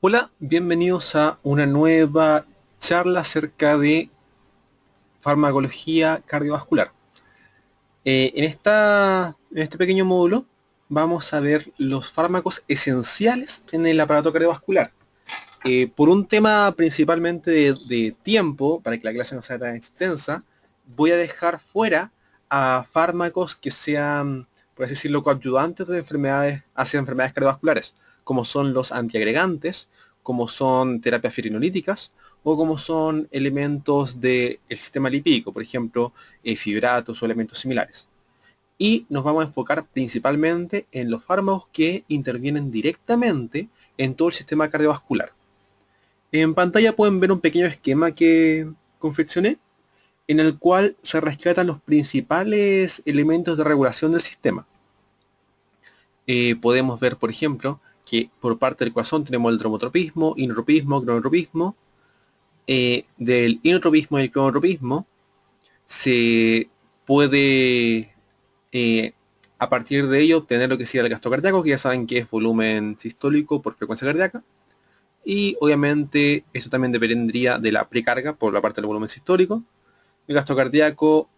Hola, bienvenidos a una nueva charla acerca de farmacología cardiovascular. En este pequeño módulo vamos a ver los fármacos esenciales en el aparato cardiovascular. Por un tema principalmente de tiempo, para que la clase no sea tan extensa, voy a dejar fuera a fármacos que sean, por así decirlo, coadyuvantes de enfermedades hacia enfermedades cardiovasculares, como son los antiagregantes, como son terapias fibrinolíticas o como son elementos del sistema lipídico, por ejemplo, fibratos o elementos similares. Y nos vamos a enfocar principalmente en los fármacos que intervienen directamente en todo el sistema cardiovascular. En pantalla pueden ver un pequeño esquema que confeccioné, en el cual se rescatan los principales elementos de regulación del sistema. Podemos ver, por ejemplo, que por parte del corazón tenemos el dromotropismo, inotropismo, cronotropismo. Del inotropismo y el cronotropismo se puede, eh, a partir de ello, obtener lo que sería el gasto cardíaco, que ya saben que es volumen sistólico por frecuencia cardíaca. Y obviamente eso también dependería de la precarga por la parte del volumen sistólico. El gasto cardíaco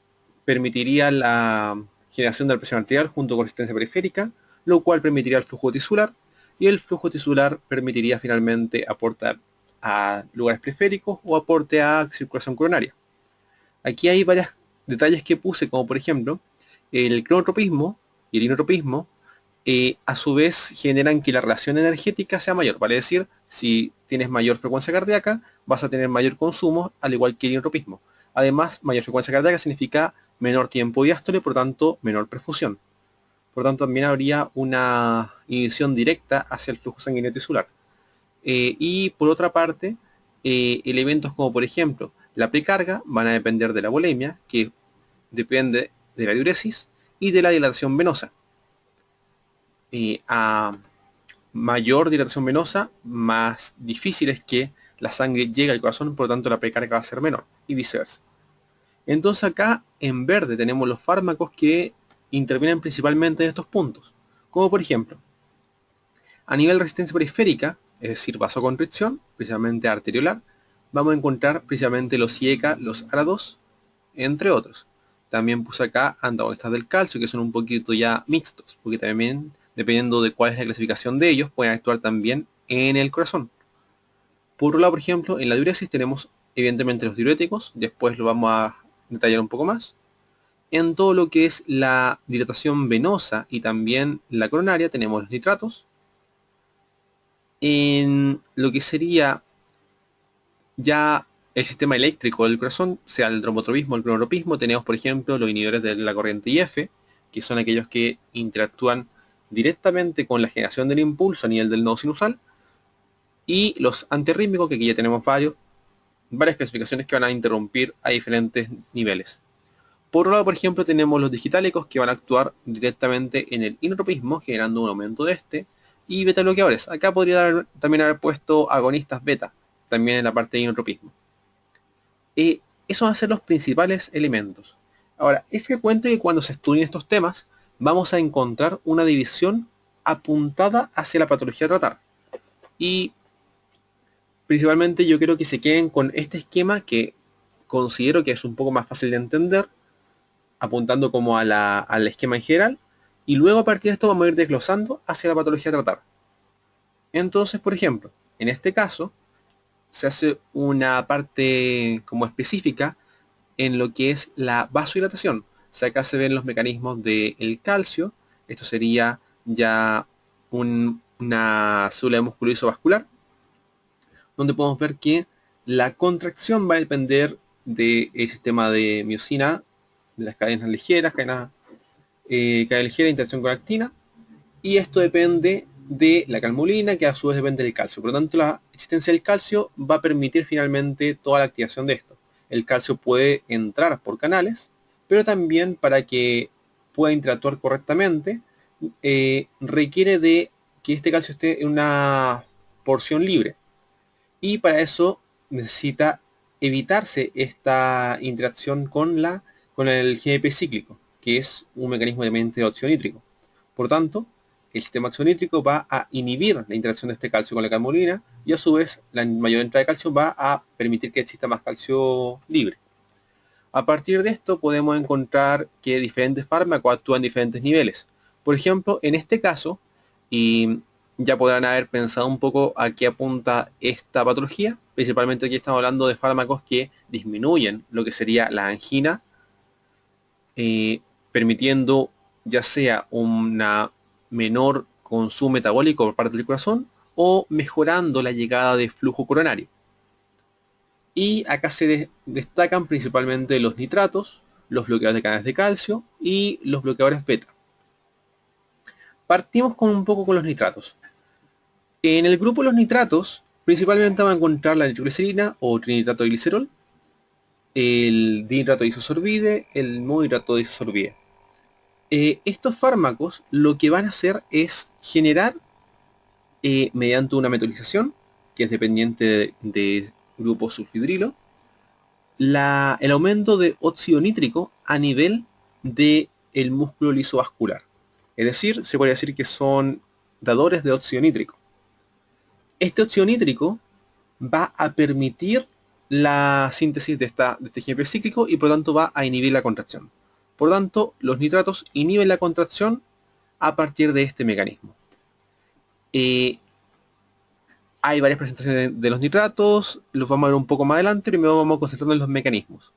permitiría la generación de la presión arterial junto con resistencia periférica, lo cual permitiría el flujo tisular, y el flujo tisular permitiría finalmente aportar a lugares periféricos o aporte a circulación coronaria. Aquí hay varios detalles que puse, como por ejemplo, el cronotropismo y el inotropismo a su vez generan que la relación energética sea mayor. Vale decir, si tienes mayor frecuencia cardíaca, vas a tener mayor consumo, al igual que el inotropismo. Además, mayor frecuencia cardíaca significa menor tiempo diástole, por tanto, menor perfusión. Por tanto, también habría una inhibición directa hacia el flujo sanguíneo tisular. Y por otra parte, elementos como por ejemplo la precarga van a depender de la volemia, que depende de la diuresis y de la dilatación venosa. A mayor dilatación venosa, más difícil es que la sangre llegue al corazón, por lo tanto la precarga va a ser menor, y viceversa. Entonces acá en verde tenemos los fármacos que intervienen principalmente en estos puntos, como por ejemplo, a nivel de resistencia periférica, es decir, vasoconstricción, principalmente arteriolar, vamos a encontrar principalmente los IECA, los ARA2, entre otros. También puse acá antagonistas del calcio, que son un poquito ya mixtos, porque también, dependiendo de cuál es la clasificación de ellos, pueden actuar también en el corazón. Por otro lado, por ejemplo, en la diuresis tenemos evidentemente los diuréticos, después lo vamos a detallar un poco más. En todo lo que es la dilatación venosa y también la coronaria tenemos los nitratos. En lo que sería ya el sistema eléctrico del corazón, sea el dromotropismo o el cronotropismo, tenemos por ejemplo los inhibidores de la corriente IF, que son aquellos que interactúan directamente con la generación del impulso a nivel del nodo sinusal, y los antirrítmicos, que aquí ya tenemos varias clasificaciones que van a interrumpir a diferentes niveles. Por otro lado, por ejemplo, tenemos los digitálicos, que van a actuar directamente en el inotropismo, generando un aumento de este, y beta bloqueadores. Acá podría también haber puesto agonistas beta, también en la parte de inotropismo. Esos van a ser los principales elementos. Ahora, es frecuente que cuando se estudien estos temas, vamos a encontrar una división apuntada hacia la patología a tratar. Y principalmente yo quiero que se queden con este esquema, que considero que es un poco más fácil de entender, apuntando como al esquema en general, y luego a partir de esto vamos a ir desglosando hacia la patología a tratar. Entonces, por ejemplo, en este caso, se hace una parte como específica en lo que es la vasodilatación. O sea, acá se ven los mecanismos del calcio. Esto sería ya una célula de músculo isovascular, donde podemos ver que la contracción va a depender del sistema de miocina, de las cadenas ligeras, cadena ligera, interacción con actina, y esto depende de la calmolina, que a su vez depende del calcio. Por lo tanto, la existencia del calcio va a permitir finalmente toda la activación de esto. El calcio puede entrar por canales, pero también para que pueda interactuar correctamente, requiere de que este calcio esté en una porción libre. Y para eso necesita evitarse esta interacción con el GNP cíclico, que es un mecanismo de mente de óxido nítrico. Por tanto, el sistema oxonítrico va a inhibir la interacción de este calcio con la calmolina y a su vez la mayor entrada de calcio va a permitir que exista más calcio libre. A partir de esto podemos encontrar que diferentes fármacos actúan en diferentes niveles. Por ejemplo, en este caso, y ya podrán haber pensado un poco a qué apunta esta patología, principalmente aquí estamos hablando de fármacos que disminuyen lo que sería la angina, permitiendo ya sea una menor consumo metabólico por parte del corazón o mejorando la llegada de flujo coronario. Y acá se destacan principalmente los nitratos, los bloqueadores de canales de calcio y los bloqueadores beta. Partimos un poco con los nitratos. En el grupo de los nitratos, principalmente vamos a encontrar la nitroglicerina o trinitrato de glicerol, el dinitrato de isosorbide, el monohidrato de isosorbide. Estos fármacos lo que van a hacer es generar, mediante una metabolización, que es dependiente de grupo sulfidrilo, el aumento de óxido nítrico a nivel del músculo lisovascular. Es decir, se puede decir que son dadores de óxido nítrico. Este óxido nítrico va a permitir la síntesis de este GMP cíclico y por lo tanto va a inhibir la contracción. Por lo tanto, los nitratos inhiben la contracción a partir de este mecanismo. Hay varias presentaciones de los nitratos, los vamos a ver un poco más adelante, primero vamos a concentrarnos en los mecanismos.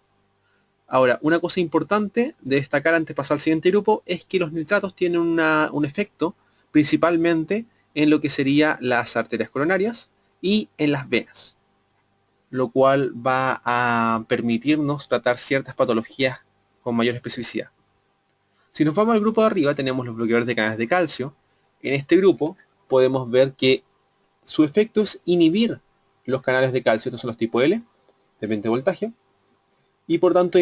Ahora, una cosa importante de destacar antes de pasar al siguiente grupo es que los nitratos tienen un efecto principalmente en lo que serían las arterias coronarias y en las venas, lo cual va a permitirnos tratar ciertas patologías con mayor especificidad. Si nos vamos al grupo de arriba, tenemos los bloqueadores de canales de calcio. En este grupo podemos ver que su efecto es inhibir los canales de calcio, estos son los tipo L, de 20 voltaje, y por tanto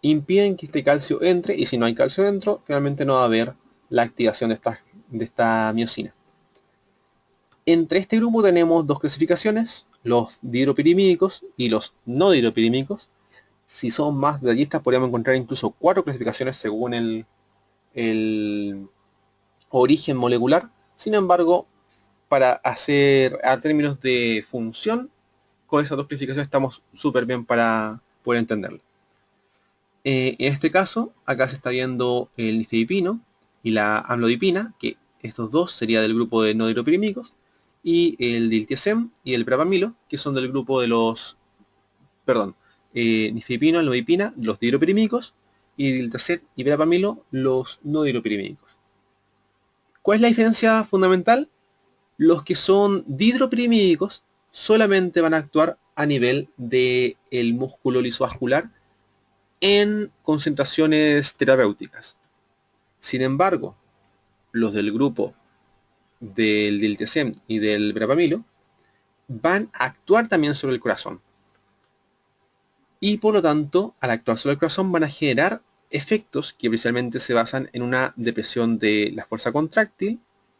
impiden que este calcio entre, y si no hay calcio dentro, finalmente no va a haber la activación de esta miosina. Entre este grupo tenemos dos clasificaciones, los dihidropirimídicos y los no dihidropirimídicos. Si son más detallistas, podríamos encontrar incluso 4 clasificaciones según el origen molecular. Sin embargo, para hacer a términos de función, con esas dos clasificaciones estamos súper bien para poder entenderlo. En este caso, acá se está viendo el nifedipino y la amlodipina, que estos dos serían del grupo de no dihidropirimídicos, y el diltiazem y el verapamilo, que son del grupo de los, nifedipino, amlodipina, los dihidropirimídicos, y diltiazem y verapamilo, los no dihidropirimídicos. ¿Cuál es la diferencia fundamental? Los que son dihidropirimídicos solamente van a actuar a nivel del músculo lisovascular en concentraciones terapéuticas. Sin embargo, los del grupo del diltiazem y del verapamilo van a actuar también sobre el corazón. Y por lo tanto, al actuar sobre el corazón van a generar efectos que principalmente se basan en una depresión de la fuerza contráctil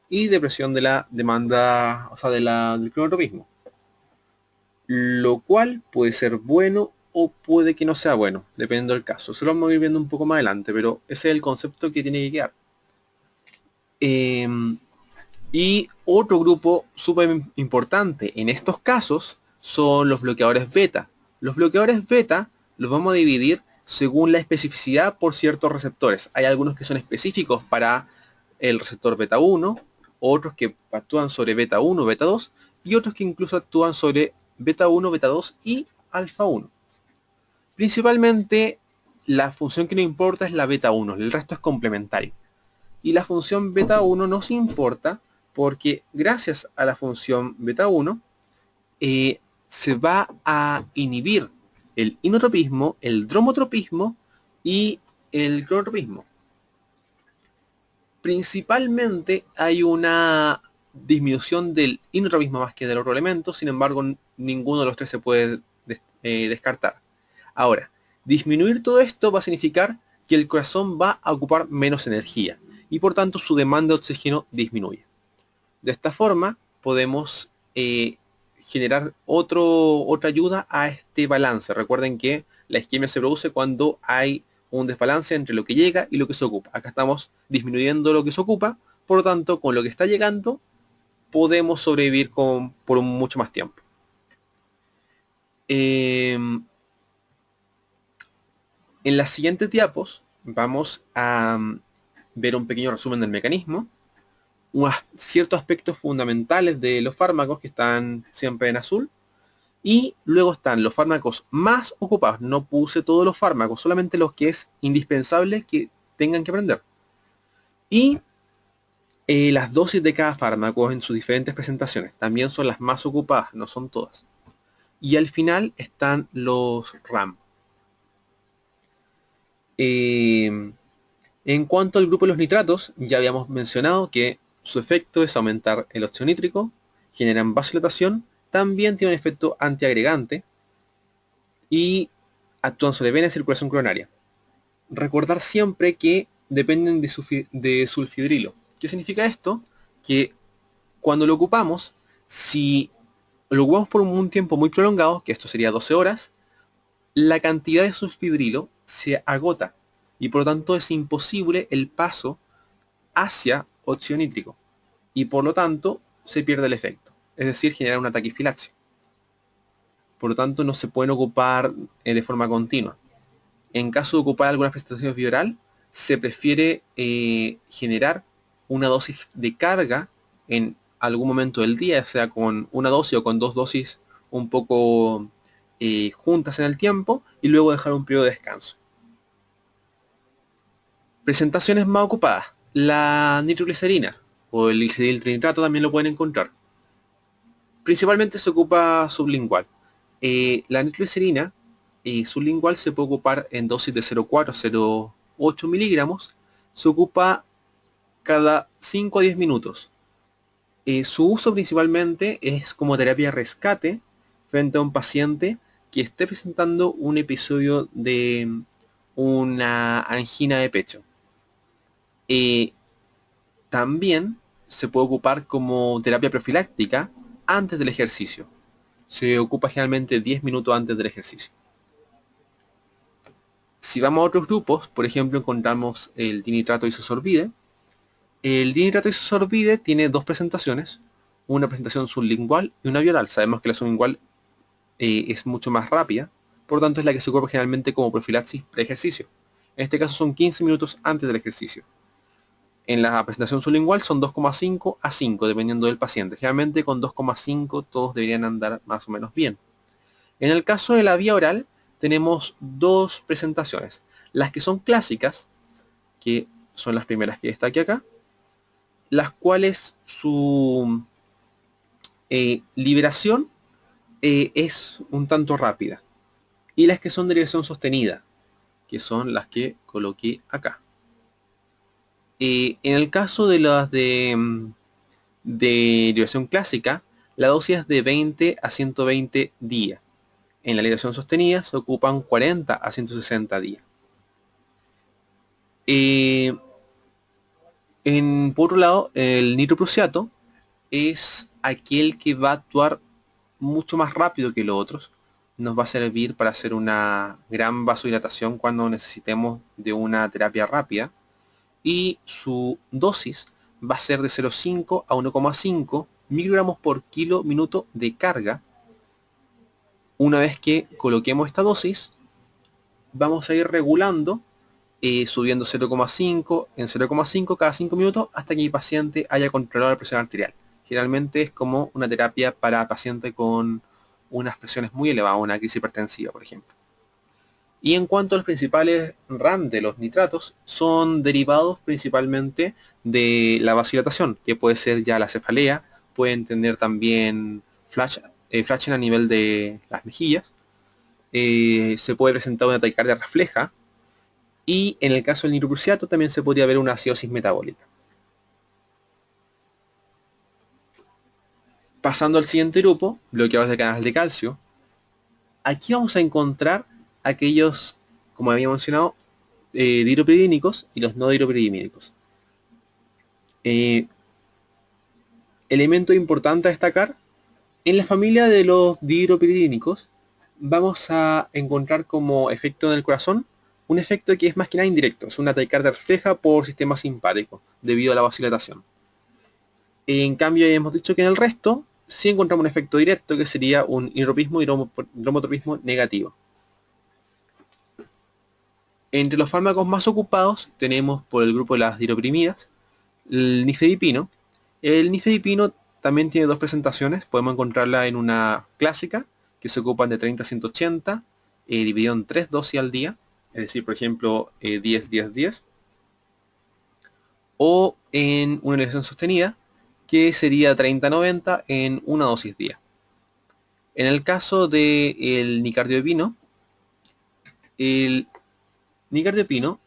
y depresión de la demanda, o sea, del cronotropismo. Lo cual puede ser bueno o puede que no sea bueno, dependiendo del caso. Eso lo vamos a ir viendo un poco más adelante, pero ese es el concepto que tiene que quedar. Y otro grupo súper importante en estos casos son los bloqueadores beta. Los bloqueadores beta los vamos a dividir según la especificidad por ciertos receptores. Hay algunos que son específicos para el receptor beta 1, otros que actúan sobre beta 1, beta 2, y otros que incluso actúan sobre beta 1, beta 2 y alfa 1. Principalmente la función que nos importa es la beta 1, el resto es complementario. Y la función beta 1 nos importa porque gracias a la función beta 1 se va a inhibir el inotropismo, el dromotropismo y el cronotropismo. Principalmente hay una disminución del inotropismo más que del otro elemento, sin embargo ninguno de los tres se puede descartar. Ahora, disminuir todo esto va a significar que el corazón va a ocupar menos energía y por tanto su demanda de oxígeno disminuye. De esta forma podemos generar otra ayuda a este balance. Recuerden que la isquemia se produce cuando hay un desbalance entre lo que llega y lo que se ocupa. Acá estamos disminuyendo lo que se ocupa, Por lo tanto, con lo que está llegando, podemos sobrevivir por mucho más tiempo. En las siguientes diapos vamos a ver un pequeño resumen del mecanismo, ciertos aspectos fundamentales de los fármacos que están siempre en azul, y luego están los fármacos más ocupados. No puse todos los fármacos, solamente los que es indispensable que tengan que aprender. Y las dosis de cada fármaco en sus diferentes presentaciones. También son las más ocupadas, no son todas. Y al final están los RAM. En cuanto al grupo de los nitratos, ya habíamos mencionado que su efecto es aumentar el óxido nítrico, generan vasodilatación, también tiene un efecto antiagregante y actúan sobre venas y circulación coronaria. Recordar siempre que dependen de sulfidrilo. ¿Qué significa esto? Que cuando lo ocupamos, si lo ocupamos por un tiempo muy prolongado, que esto sería 12 horas, la cantidad de sulfidrilo se agota y por lo tanto es imposible el paso hacia óxido nítrico y por lo tanto se pierde el efecto, es decir, genera una taquifilaxia. Por lo tanto no se pueden ocupar de forma continua. En caso de ocupar algunas presentaciones bioral, se prefiere generar una dosis de carga en algún momento del día, ya sea con una dosis o con dos dosis un poco juntas en el tiempo, y luego dejar un periodo de descanso. Presentaciones más ocupadas. La nitroglicerina o el gliceril trinitrato también lo pueden encontrar. Principalmente se ocupa sublingual. La nitroglicerina sublingual se puede ocupar en dosis de 0,4 0,8 miligramos. Se ocupa cada 5 a 10 minutos. Su uso principalmente es como terapia rescate frente a un paciente que esté presentando un episodio de una angina de pecho. También se puede ocupar como terapia profiláctica antes del ejercicio. Se ocupa generalmente 10 minutos antes del ejercicio. Si vamos a otros grupos, por ejemplo, encontramos el dinitrato isosorbide. El dinitrato isosorbide tiene dos presentaciones, una presentación sublingual y una bioral. Sabemos que la sublingual es mucho más rápida, por lo tanto es la que se ocupa generalmente como profilaxis pre-ejercicio. En este caso son 15 minutos antes del ejercicio. En la presentación sublingual son 2,5 a 5, dependiendo del paciente. Generalmente con 2,5 todos deberían andar más o menos bien. En el caso de la vía oral, tenemos dos presentaciones. Las que son clásicas, que son las primeras que destaqué acá, las cuales su liberación es un tanto rápida. Y las que son de liberación sostenida, que son las que coloqué acá. En el caso de las de liberación clásica, la dosis es de 20 a 120 días. En la liberación sostenida se ocupan 40 a 160 días. Por otro lado, el nitroprusiato es aquel que va a actuar mucho más rápido que los otros. Nos va a servir para hacer una gran vasodilatación cuando necesitemos de una terapia rápida. Y su dosis va a ser de 0,5 a 1,5 microgramos por kilo minuto de carga. Una vez que coloquemos esta dosis, vamos a ir regulando, subiendo 0,5 en 0,5 cada 5 minutos hasta que el paciente haya controlado la presión arterial. Generalmente es como una terapia para pacientes con unas presiones muy elevadas, una crisis hipertensiva, por ejemplo. Y en cuanto a los principales RAM de los nitratos, son derivados principalmente de la vasodilatación, que puede ser ya la cefalea, pueden tener también flashen a nivel de las mejillas, se puede presentar una taquicardia refleja, y en el caso del nitroprusiato también se podría ver una acidosis metabólica. Pasando al siguiente grupo, bloqueadores de canales de calcio, aquí vamos a encontrar aquellos, como había mencionado, dihidropiridínicos y los no dihidropiridínicos. Elemento importante a destacar, en la familia de los dihidropiridínicos vamos a encontrar como efecto en el corazón un efecto que es más que nada indirecto, es una taquicardia refleja por sistema simpático debido a la vasodilatación. En cambio, ya hemos dicho que en el resto sí encontramos un efecto directo que sería un inotropismo y dromotropismo negativo. Entre los fármacos más ocupados tenemos por el grupo de las diroprimidas el nifedipino. El nifedipino también tiene dos presentaciones. Podemos encontrarla en una clásica, que se ocupan de 30 a 180, dividido en 3 dosis al día. Es decir, por ejemplo, 10, 10, 10. O en una elección sostenida, que sería 30-90 en una dosis día. En el caso del nicardiopino, el nicardiopino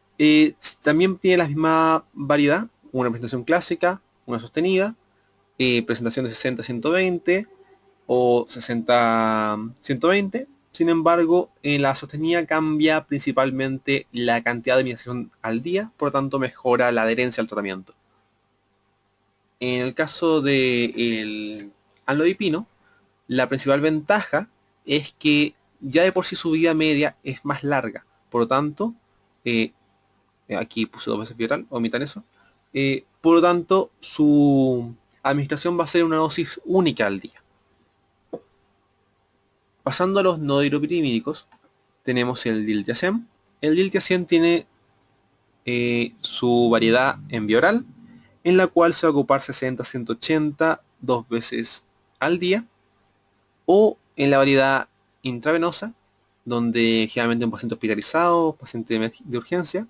también tiene la misma variedad, una presentación clásica, una sostenida, presentación de 60-120 o 60-120. Sin embargo, en la sostenida cambia principalmente la cantidad de administración al día, por lo tanto mejora la adherencia al tratamiento. En el caso del amlodipino, la principal ventaja es que ya de por sí su vida media es más larga. Por lo tanto, aquí puse 2 veces viral, omitan eso. Por lo tanto, su administración va a ser una dosis única al día. Pasando a los no diropidímicos, tenemos el diltiazem. El diltiazem tiene su variedad en vía oral, en la cual se va a ocupar 60-180 2 veces al día, o en la variedad intravenosa, donde generalmente un paciente hospitalizado, paciente de urgencia,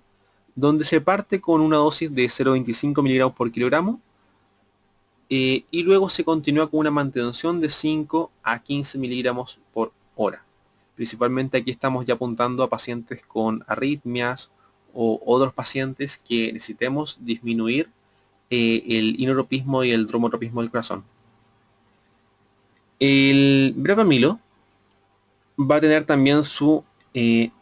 donde se parte con una dosis de 0,25 miligramos por kilogramo y luego se continúa con una mantención de 5 a 15 miligramos por hora. Principalmente aquí estamos ya apuntando a pacientes con arritmias o otros pacientes que necesitemos disminuir el inotropismo y el dromotropismo del corazón. El brevamilo va a tener también su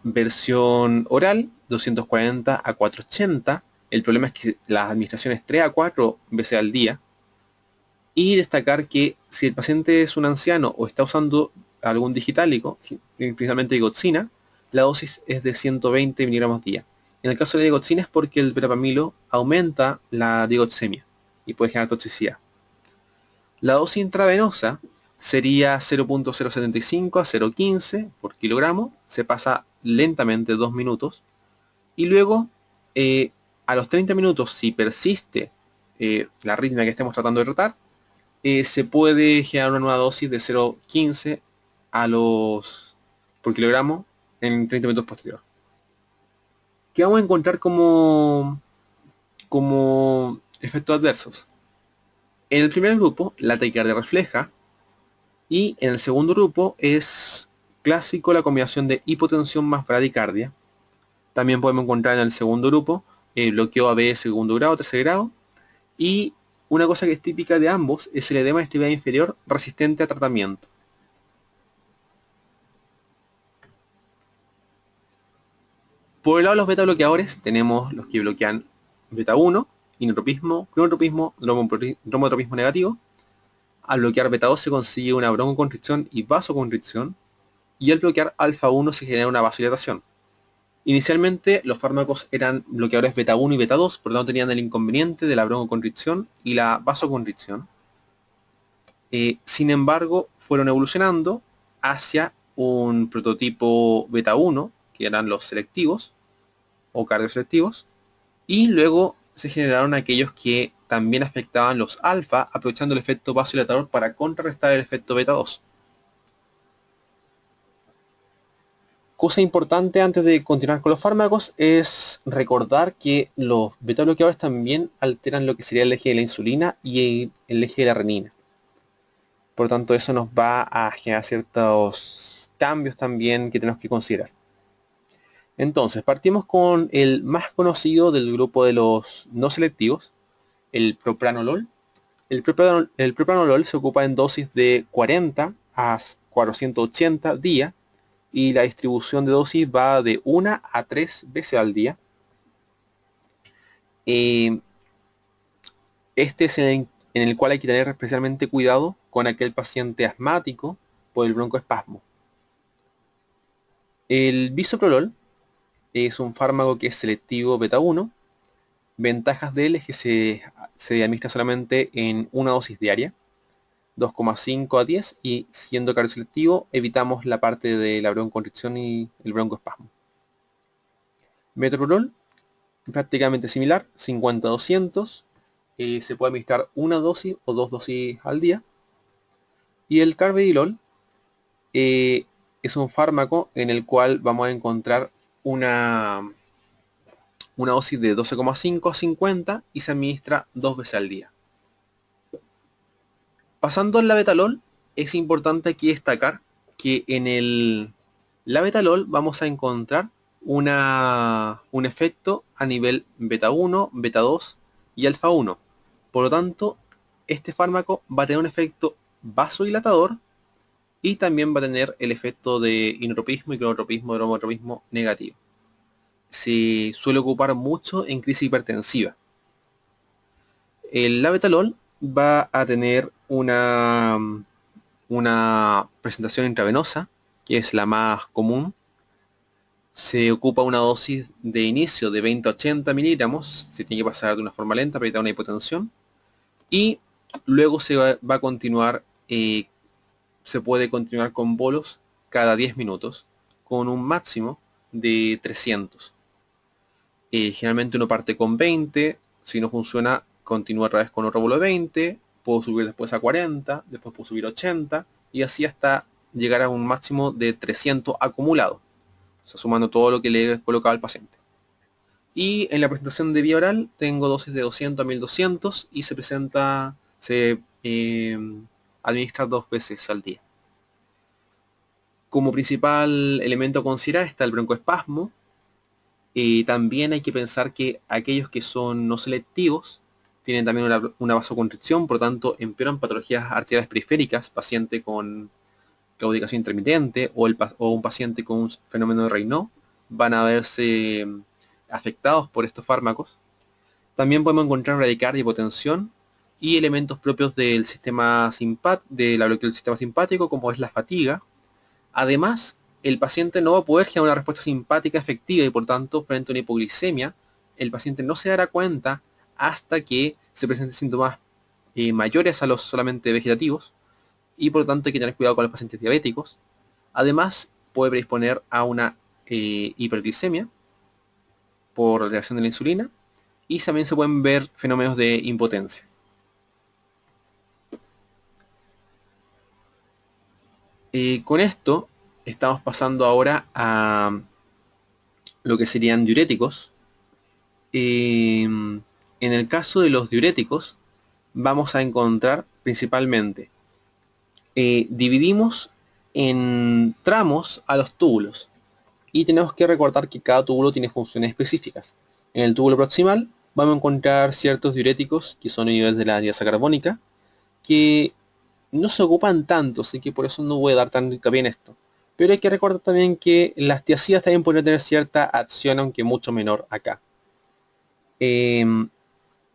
versión oral, 240 a 480. El problema es que las administraciones 3 a 4 veces al día. Y destacar que si el paciente es un anciano o está usando algún digitálico, principalmente digoxina, la dosis es de 120 miligramos día. En el caso de la digoxina es porque el verapamilo aumenta la digoxemia y puede generar toxicidad. La dosis intravenosa sería 0.075 a 0.15 por kilogramo, se pasa lentamente 2 minutos, y luego a los 30 minutos, si persiste la arritmia que estemos tratando de tratar, se puede generar una nueva dosis de 0.15 por kilogramo en 30 minutos posterior. ¿Qué vamos a encontrar como efectos adversos? En el primer grupo, la taquicardia refleja, y en el segundo grupo es clásico la combinación de hipotensión más bradicardia. También podemos encontrar en el segundo grupo bloqueo AB segundo grado, tercer grado, y una cosa que es típica de ambos es el edema de extremidad inferior resistente a tratamiento. Por el lado de los beta bloqueadores tenemos los que bloquean beta 1, inotropismo, cronotropismo, dromotropismo negativo. Al bloquear beta 2 se consigue una broncoconstricción y vasoconstricción, y al bloquear alfa 1 se genera una vasodilatación. Inicialmente los fármacos eran bloqueadores beta 1 y beta 2, por lo tanto tenían el inconveniente de la broncoconstricción y la vasoconstricción. Sin embargo, fueron evolucionando hacia un prototipo beta 1, que eran los selectivos o cardioselectivos, y luego se generaron aquellos que también afectaban los alfa, aprovechando el efecto vasodilatador para contrarrestar el efecto beta 2. Cosa importante antes de continuar con los fármacos es recordar que los beta bloqueadores también alteran lo que sería el eje de la insulina y el eje de la renina. Por lo tanto, eso nos va a generar ciertos cambios también que tenemos que considerar. Entonces, partimos con el más conocido del grupo de los no selectivos, el propranolol. El propranolol se ocupa en dosis de 40 a 480 días, y la distribución de dosis va de 1 a 3 veces al día. Este es en el cual hay que tener especialmente cuidado con aquel paciente asmático por el broncoespasmo. El bisoprolol es un fármaco que es selectivo beta 1 Ventajas de él es que se administra solamente en una dosis diaria, 2,5 a 10, y siendo cardioselectivo evitamos la parte de la broncoconstricción y el broncoespasmo. Metoprolol, prácticamente similar, 50-200, se puede administrar una dosis o dos dosis al día. Y el carvedilol es un fármaco en el cual vamos a encontrar una dosis de 12,5 a 50 y se administra 2 veces al día. Pasando al labetalol, es importante aquí destacar que en el labetalol vamos a encontrar un efecto a nivel beta 1, beta 2 y alfa 1. Por lo tanto, este fármaco va a tener un efecto vasodilatador y también va a tener el efecto de inotropismo y cronotropismo, dromotropismo negativo. Se suele ocupar mucho en crisis hipertensiva. El labetalol va a tener una presentación intravenosa, que es la más común. Se ocupa una dosis de inicio de 20 a 80 miligramos, se tiene que pasar de una forma lenta para evitar una hipotensión, y luego se va a continuar, se puede continuar con bolos cada 10 minutos, con un máximo de 300. Generalmente uno parte con 20, si no funciona, continúa otra vez con otro bolo de 20, puedo subir después a 40, después puedo subir a 80, y así hasta llegar a un máximo de 300 acumulado, o sea, sumando todo lo que le he colocado al paciente. Y en la presentación de vía oral tengo dosis de 200 a 1200 y se administra 2 veces al día. Como principal elemento a considerar está el broncoespasmo. También hay que pensar que aquellos que son no selectivos tienen también una vasoconstricción, por lo tanto empeoran patologías arteriales periféricas, paciente con claudicación intermitente o un paciente con un fenómeno de Raynaud van a verse afectados por estos fármacos. También podemos encontrar bradicardia y hipotensión y elementos propios del sistema de la bloqueo del sistema simpático, como es la fatiga. Además, el paciente no va a poder generar una respuesta simpática efectiva y por tanto, frente a una hipoglicemia, el paciente no se dará cuenta hasta que se presenten síntomas mayores a los solamente vegetativos, y por lo tanto hay que tener cuidado con los pacientes diabéticos. Además, puede predisponer a una hiperglicemia por reacción de la insulina, y también se pueden ver fenómenos de impotencia. Con esto estamos pasando ahora a lo que serían diuréticos. En el caso de los diuréticos vamos a encontrar principalmente, dividimos en tramos a los túbulos y tenemos que recordar que cada túbulo tiene funciones específicas. En el túbulo proximal vamos a encontrar ciertos diuréticos que son inhibidores de la diasa carbónica que no se ocupan tanto, así que por eso no voy a dar tan hincapié en esto. Pero hay que recordar también que las tiazidas también pueden tener cierta acción, aunque mucho menor acá. Y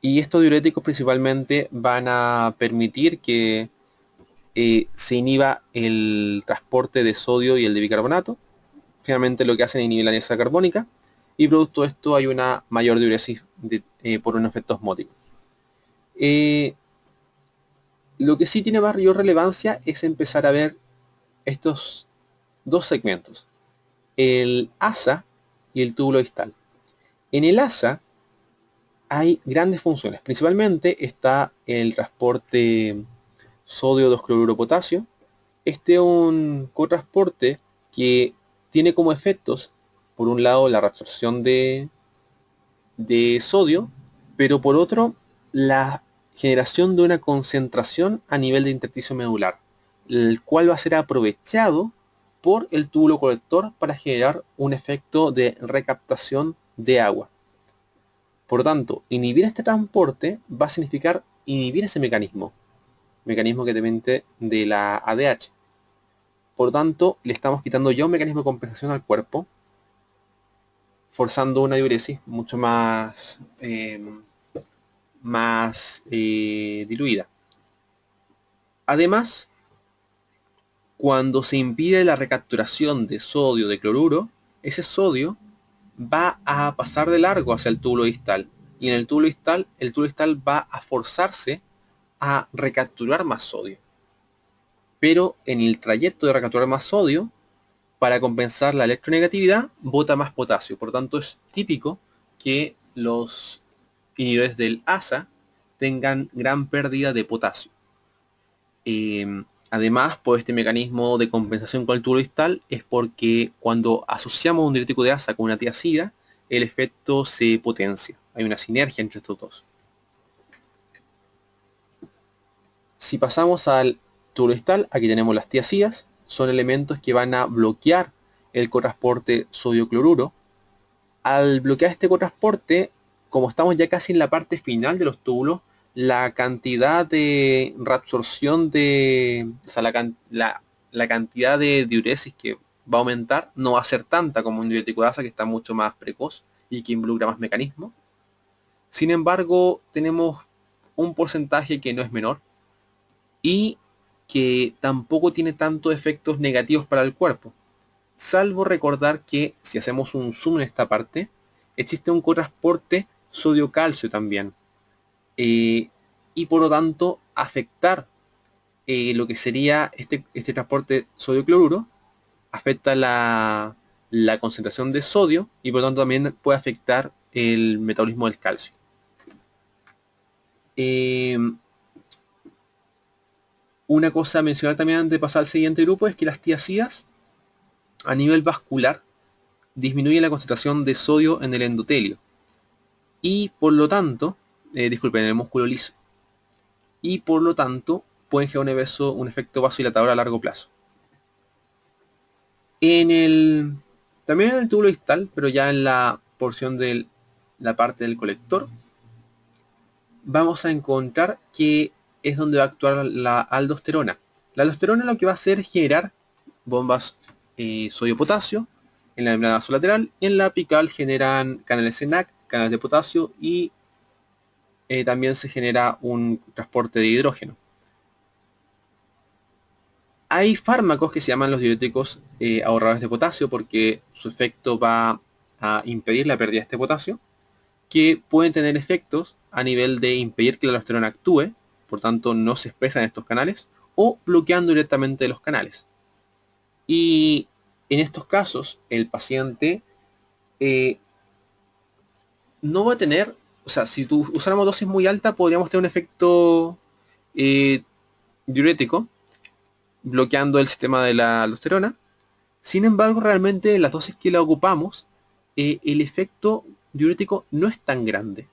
estos diuréticos principalmente van a permitir que se inhiba el transporte de sodio y el de bicarbonato. Finalmente lo que hacen es inhibir la diasa carbónica, y producto de esto hay una mayor diuresis por un efecto osmótico. Lo que sí tiene mayor relevancia es empezar a ver estos dos segmentos, el asa y el túbulo distal. En el asa hay grandes funciones, principalmente está el transporte sodio 2-cloruro potasio. Este es un cotransporte que tiene como efectos, por un lado, la reabsorción de sodio, pero por otro, la generación de una concentración a nivel de intersticio medular, el cual va a ser aprovechado por el túbulo colector para generar un efecto de recaptación de agua. Por lo tanto, inhibir este transporte va a significar inhibir ese mecanismo que depende de la ADH. Por lo tanto, le estamos quitando ya un mecanismo de compensación al cuerpo, forzando una diuresis mucho más diluida. Además, cuando se impide la recapturación de sodio de cloruro, ese sodio va a pasar de largo hacia el túbulo distal y en el túbulo distal va a forzarse a recapturar más sodio. Pero en el trayecto de recapturar más sodio, para compensar la electronegatividad, bota más potasio. Por lo tanto, es típico que los inhibidores del ASA tengan gran pérdida de potasio. Además, por este mecanismo de compensación con el túbulo distal, es porque cuando asociamos un diurético de ASA con una tiazida, el efecto se potencia. Hay una sinergia entre estos dos. Si pasamos al túbulo distal, aquí tenemos las tiazidas. Son elementos que van a bloquear el cotransporte sodio-cloruro. Al bloquear este cotransporte, como estamos ya casi en la parte final de los túbulos, la cantidad de reabsorción de, o sea, la cantidad de diuresis que va a aumentar no va a ser tanta como un diurético de ASA, que está mucho más precoz y que involucra más mecanismos. Sin embargo, tenemos un porcentaje que no es menor y que tampoco tiene tantos efectos negativos para el cuerpo. Salvo recordar que si hacemos un zoom en esta parte, existe un cotransporte sodio-calcio también. Y por lo tanto, afectar lo que sería este transporte sodio-cloruro, afecta la concentración de sodio y por lo tanto también puede afectar el metabolismo del calcio. Una cosa a mencionar también antes de pasar al siguiente grupo es que las tiazidas a nivel vascular disminuyen la concentración de sodio en el endotelio y por lo tanto, disculpen, en el músculo liso, y por lo tanto pueden generar un efecto vasodilatador a largo plazo. También en el túbulo distal, pero ya en la porción de la parte del colector, vamos a encontrar que es donde va a actuar la aldosterona. La aldosterona lo que va a hacer es generar bombas sodio-potasio en la membrana basolateral, y en la apical generan canales CNAC, canales de potasio, y también se genera un transporte de hidrógeno. Hay fármacos que se llaman los diuréticos ahorradores de potasio porque su efecto va a impedir la pérdida de este potasio, que pueden tener efectos a nivel de impedir que la aldosterona actúe, por tanto no se expresa en estos canales, o bloqueando directamente los canales. Y en estos casos, el paciente no va a tener, o sea, si usáramos dosis muy alta, podríamos tener un efecto diurético, bloqueando el sistema de la aldosterona. Sin embargo, realmente en las dosis que la ocupamos, el efecto diurético no es tan grande.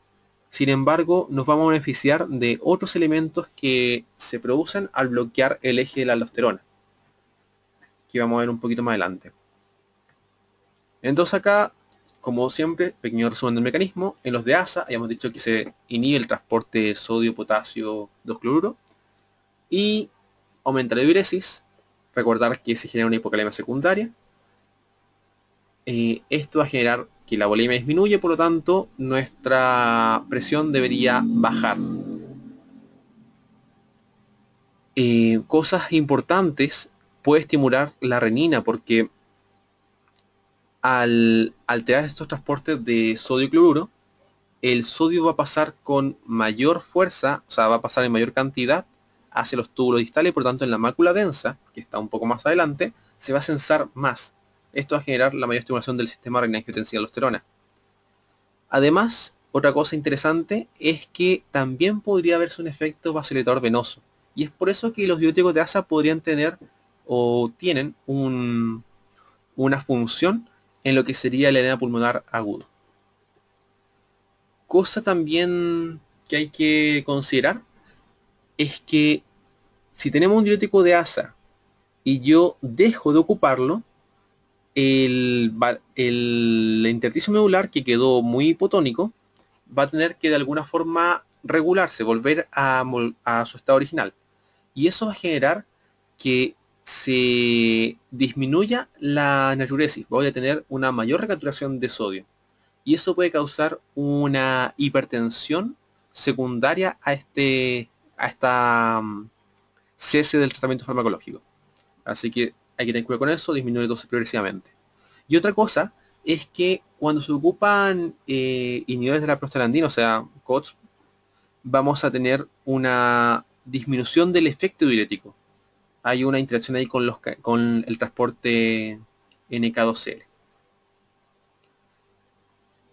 Sin embargo, nos vamos a beneficiar de otros elementos que se producen al bloquear el eje de la aldosterona, que vamos a ver un poquito más adelante. Entonces acá, como siempre, pequeño resumen del mecanismo. En los de ASA, habíamos dicho que se inhibe el transporte sodio-potasio 2-cloruro y aumenta la diuresis. Recordar que se genera una hipocalemia secundaria. Esto va a generar que la volemia disminuye, por lo tanto, nuestra presión debería bajar. Cosas importantes, puede estimular la renina porque al alterar estos transportes de sodio y cloruro, el sodio va a pasar con mayor fuerza, o sea, va a pasar en mayor cantidad hacia los túbulos distales y por tanto en la mácula densa, que está un poco más adelante, se va a sensar más. Esto va a generar la mayor estimulación del sistema renina-angiotensina-aldosterona. Además, otra cosa interesante es que también podría haberse un efecto vasodilatador venoso. Y es por eso que los diuréticos de ASA podrían tener o tienen una función en lo que sería el edema pulmonar agudo. Cosa también que hay que considerar es que si tenemos un diurético de ASA y yo dejo de ocuparlo, el intersticio medular, que quedó muy hipotónico, va a tener que de alguna forma regularse, volver a su estado original. Y eso va a generar que se disminuya la natriuresis, voy a tener una mayor recapturación de sodio. Y eso puede causar una hipertensión secundaria a esta cese del tratamiento farmacológico. Así que hay que tener cuidado con eso, disminuir dosis progresivamente. Y otra cosa es que cuando se ocupan inhibidores de la prostaglandina, o sea, COTS, vamos a tener una disminución del efecto diurético. Hay una interacción ahí con el transporte NK2Cl.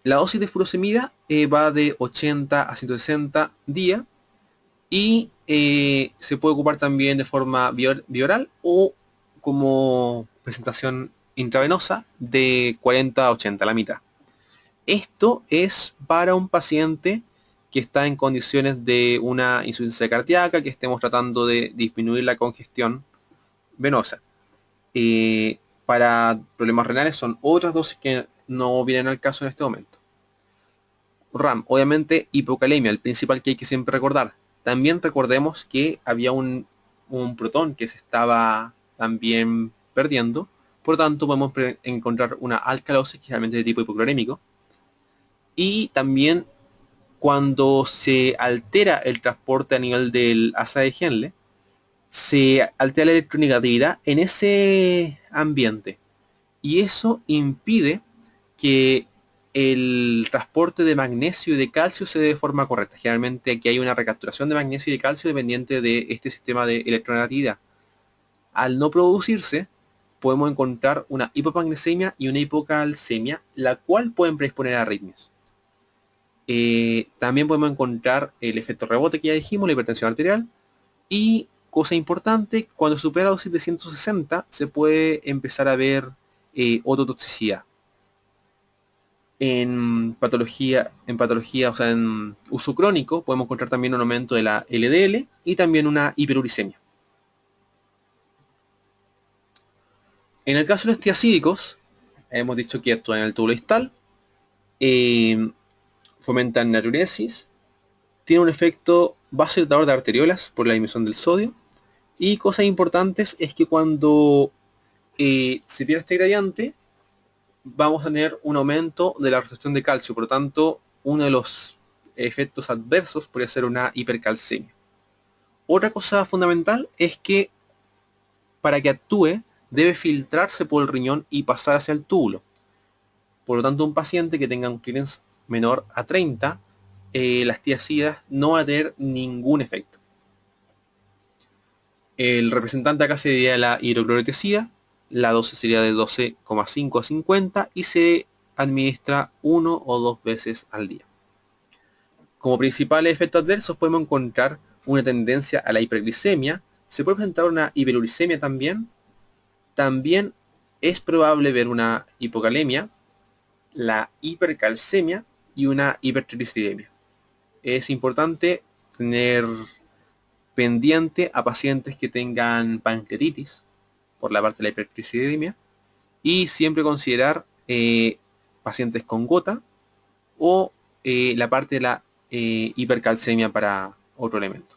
La dosis de furosemida va de 80 a 160 días y se puede ocupar también de forma bioral o como presentación intravenosa de 40 a 80, la mitad. Esto es para un paciente que está en condiciones de una insuficiencia cardíaca, que estemos tratando de disminuir la congestión venosa. Para problemas renales son otras dosis que no vienen al caso en este momento. RAM, obviamente hipocalemia, el principal que hay que siempre recordar. También recordemos que había un protón que se estaba también perdiendo, por lo tanto podemos encontrar una alcalosis, generalmente de tipo hipoclorémico. Y también cuando se altera el transporte a nivel del asa de Henle, se altera la electronegatividad en ese ambiente. Y eso impide que el transporte de magnesio y de calcio se dé de forma correcta. Generalmente aquí hay una recapturación de magnesio y de calcio dependiente de este sistema de electronegatividad. Al no producirse, podemos encontrar una hipomagnesemia y una hipocalcemia, la cual pueden predisponer a arritmias. También podemos encontrar el efecto rebote que ya dijimos, la hipertensión arterial. Y, cosa importante, cuando supera la dosis de 160 se puede empezar a ver ototoxicidad. En patología, o sea, en uso crónico, podemos encontrar también un aumento de la LDL y también una hiperuricemia. En el caso de los tiacídicos, hemos dicho que actúan en el túbulo distal, fomentan natriuresis, tiene un efecto vasodilatador de arteriolas por la disminución del sodio, y cosas importantes es que cuando se pierde este gradiente, vamos a tener un aumento de la recepción de calcio, por lo tanto, uno de los efectos adversos podría ser una hipercalcemia. Otra cosa fundamental es que para que actúe debe filtrarse por el riñón y pasar hacia el túbulo. Por lo tanto, un paciente que tenga un clearance menor a 30, las tiacidas no va a tener ningún efecto. El representante acá sería la hidroclorotiazida, la dosis sería de 12,5 a 50 y se administra 1 o 2 veces al día. Como principales efectos adversos podemos encontrar una tendencia a la hiperglicemia, se puede presentar una hiperuricemia también. También es probable ver una hipocalemia, la hipercalcemia y una hipertrigliceridemia. Es importante tener pendiente a pacientes que tengan pancreatitis por la parte de la hipertrigliceridemia y siempre considerar pacientes con gota o la parte de la hipercalcemia para otro elemento.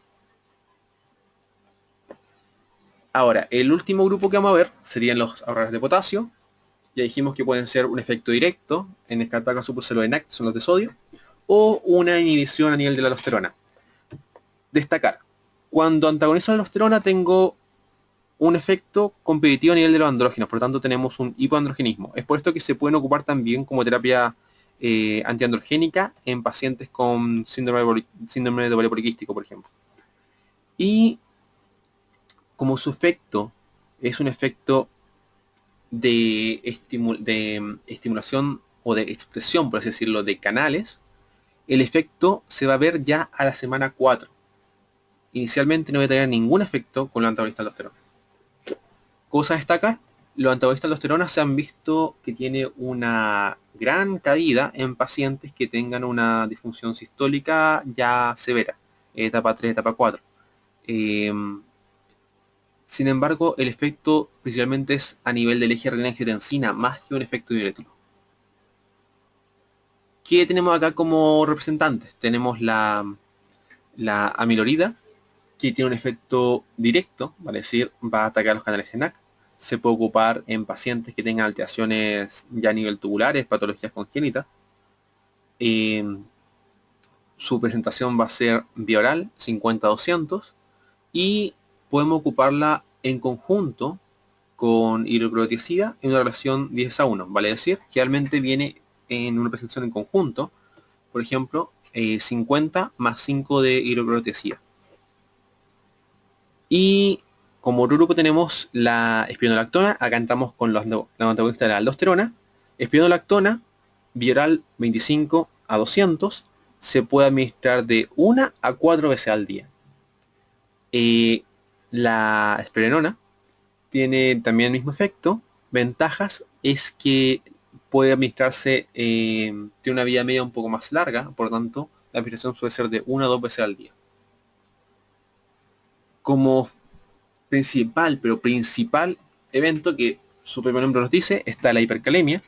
Ahora, el último grupo que vamos a ver serían los ahorradores de potasio. Ya dijimos que pueden ser un efecto directo, en este caso por ENaC, son los de sodio, o una inhibición a nivel de la aldosterona. Destacar, cuando antagonizo la aldosterona tengo un efecto competitivo a nivel de los andrógenos, por lo tanto tenemos un hipoandrogenismo. Es por esto que se pueden ocupar también como terapia antiandrogénica en pacientes con síndrome de ovario poliquístico, por ejemplo. Y como su efecto es un efecto de estimulación o de expresión, por así decirlo, de canales, el efecto se va a ver ya a la semana 4. Inicialmente no va a tener ningún efecto con los antagonistas de aldosterona. Cosa a destacar, los antagonistas de aldosterona se han visto que tiene una gran caída en pacientes que tengan una disfunción sistólica ya severa, etapa 3, etapa 4. Sin embargo, el efecto principalmente es a nivel del eje renina-angiotensina, más que un efecto diurético. ¿Qué tenemos acá como representantes? Tenemos la amilorida, que tiene un efecto directo, vale decir, va a atacar los canales ENaC. Se puede ocupar en pacientes que tengan alteraciones ya a nivel tubulares, patologías congénitas. Su presentación va a ser bioral, 50-200, y podemos ocuparla en conjunto con hidroclorotiazida en una relación 10:1, vale decir, generalmente viene en una presentación en conjunto, por ejemplo, 50 más 5 de hidroclorotiazida. Y como otro grupo tenemos la espironolactona, acá entramos con la antagonista de la aldosterona. Espironolactona, bioral 25 a 200, se puede administrar de 1 a 4 veces al día. La esprenona tiene también el mismo efecto. Ventajas es que puede administrarse, tiene una vida media un poco más larga, por lo tanto la administración suele ser de 1 a 2 veces al día. Como principal evento que su propio nombre nos dice, está la hipercalemia,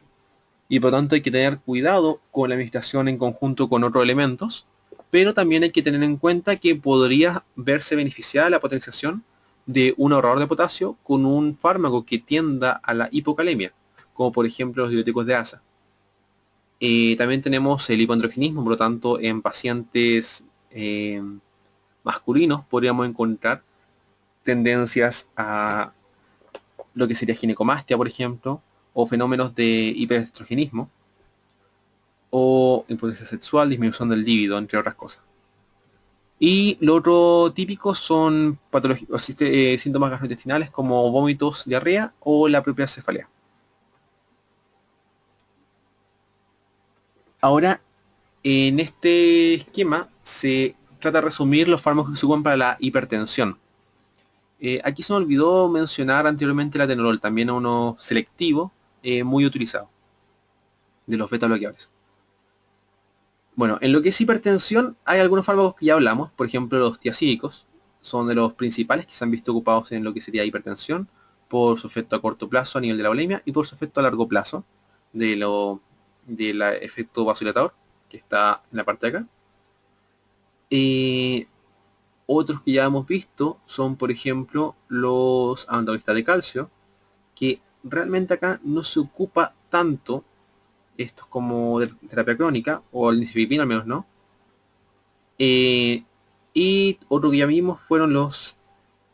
y por lo tanto hay que tener cuidado con la administración en conjunto con otros elementos, pero también hay que tener en cuenta que podría verse beneficiada la potenciación de un ahorrador de potasio con un fármaco que tienda a la hipocalemia, como por ejemplo los diuréticos de asa. También tenemos el hipoandrogenismo, por lo tanto en pacientes masculinos podríamos encontrar tendencias a lo que sería ginecomastia, por ejemplo, o fenómenos de hiperestrogenismo, o impotencia sexual, disminución del líbido, entre otras cosas. Y lo otro típico son síntomas gastrointestinales como vómitos, diarrea o la propia cefalea. Ahora, en este esquema se trata de resumir los fármacos que se ocupan para la hipertensión. Aquí se me olvidó mencionar anteriormente el atenolol, también uno selectivo, muy utilizado, de los beta bloqueadores. Bueno, en lo que es hipertensión hay algunos fármacos que ya hablamos, por ejemplo los tiazídicos, son de los principales que se han visto ocupados en lo que sería hipertensión, por su efecto a corto plazo a nivel de la bulimia y por su efecto a largo plazo del efecto vasodilatador, que está en la parte de acá. Otros que ya hemos visto son, por ejemplo, los antagonistas de calcio, que realmente acá no se ocupa tanto estos como de terapia crónica, o el nisipipina al menos no. Y otro que ya vimos fueron los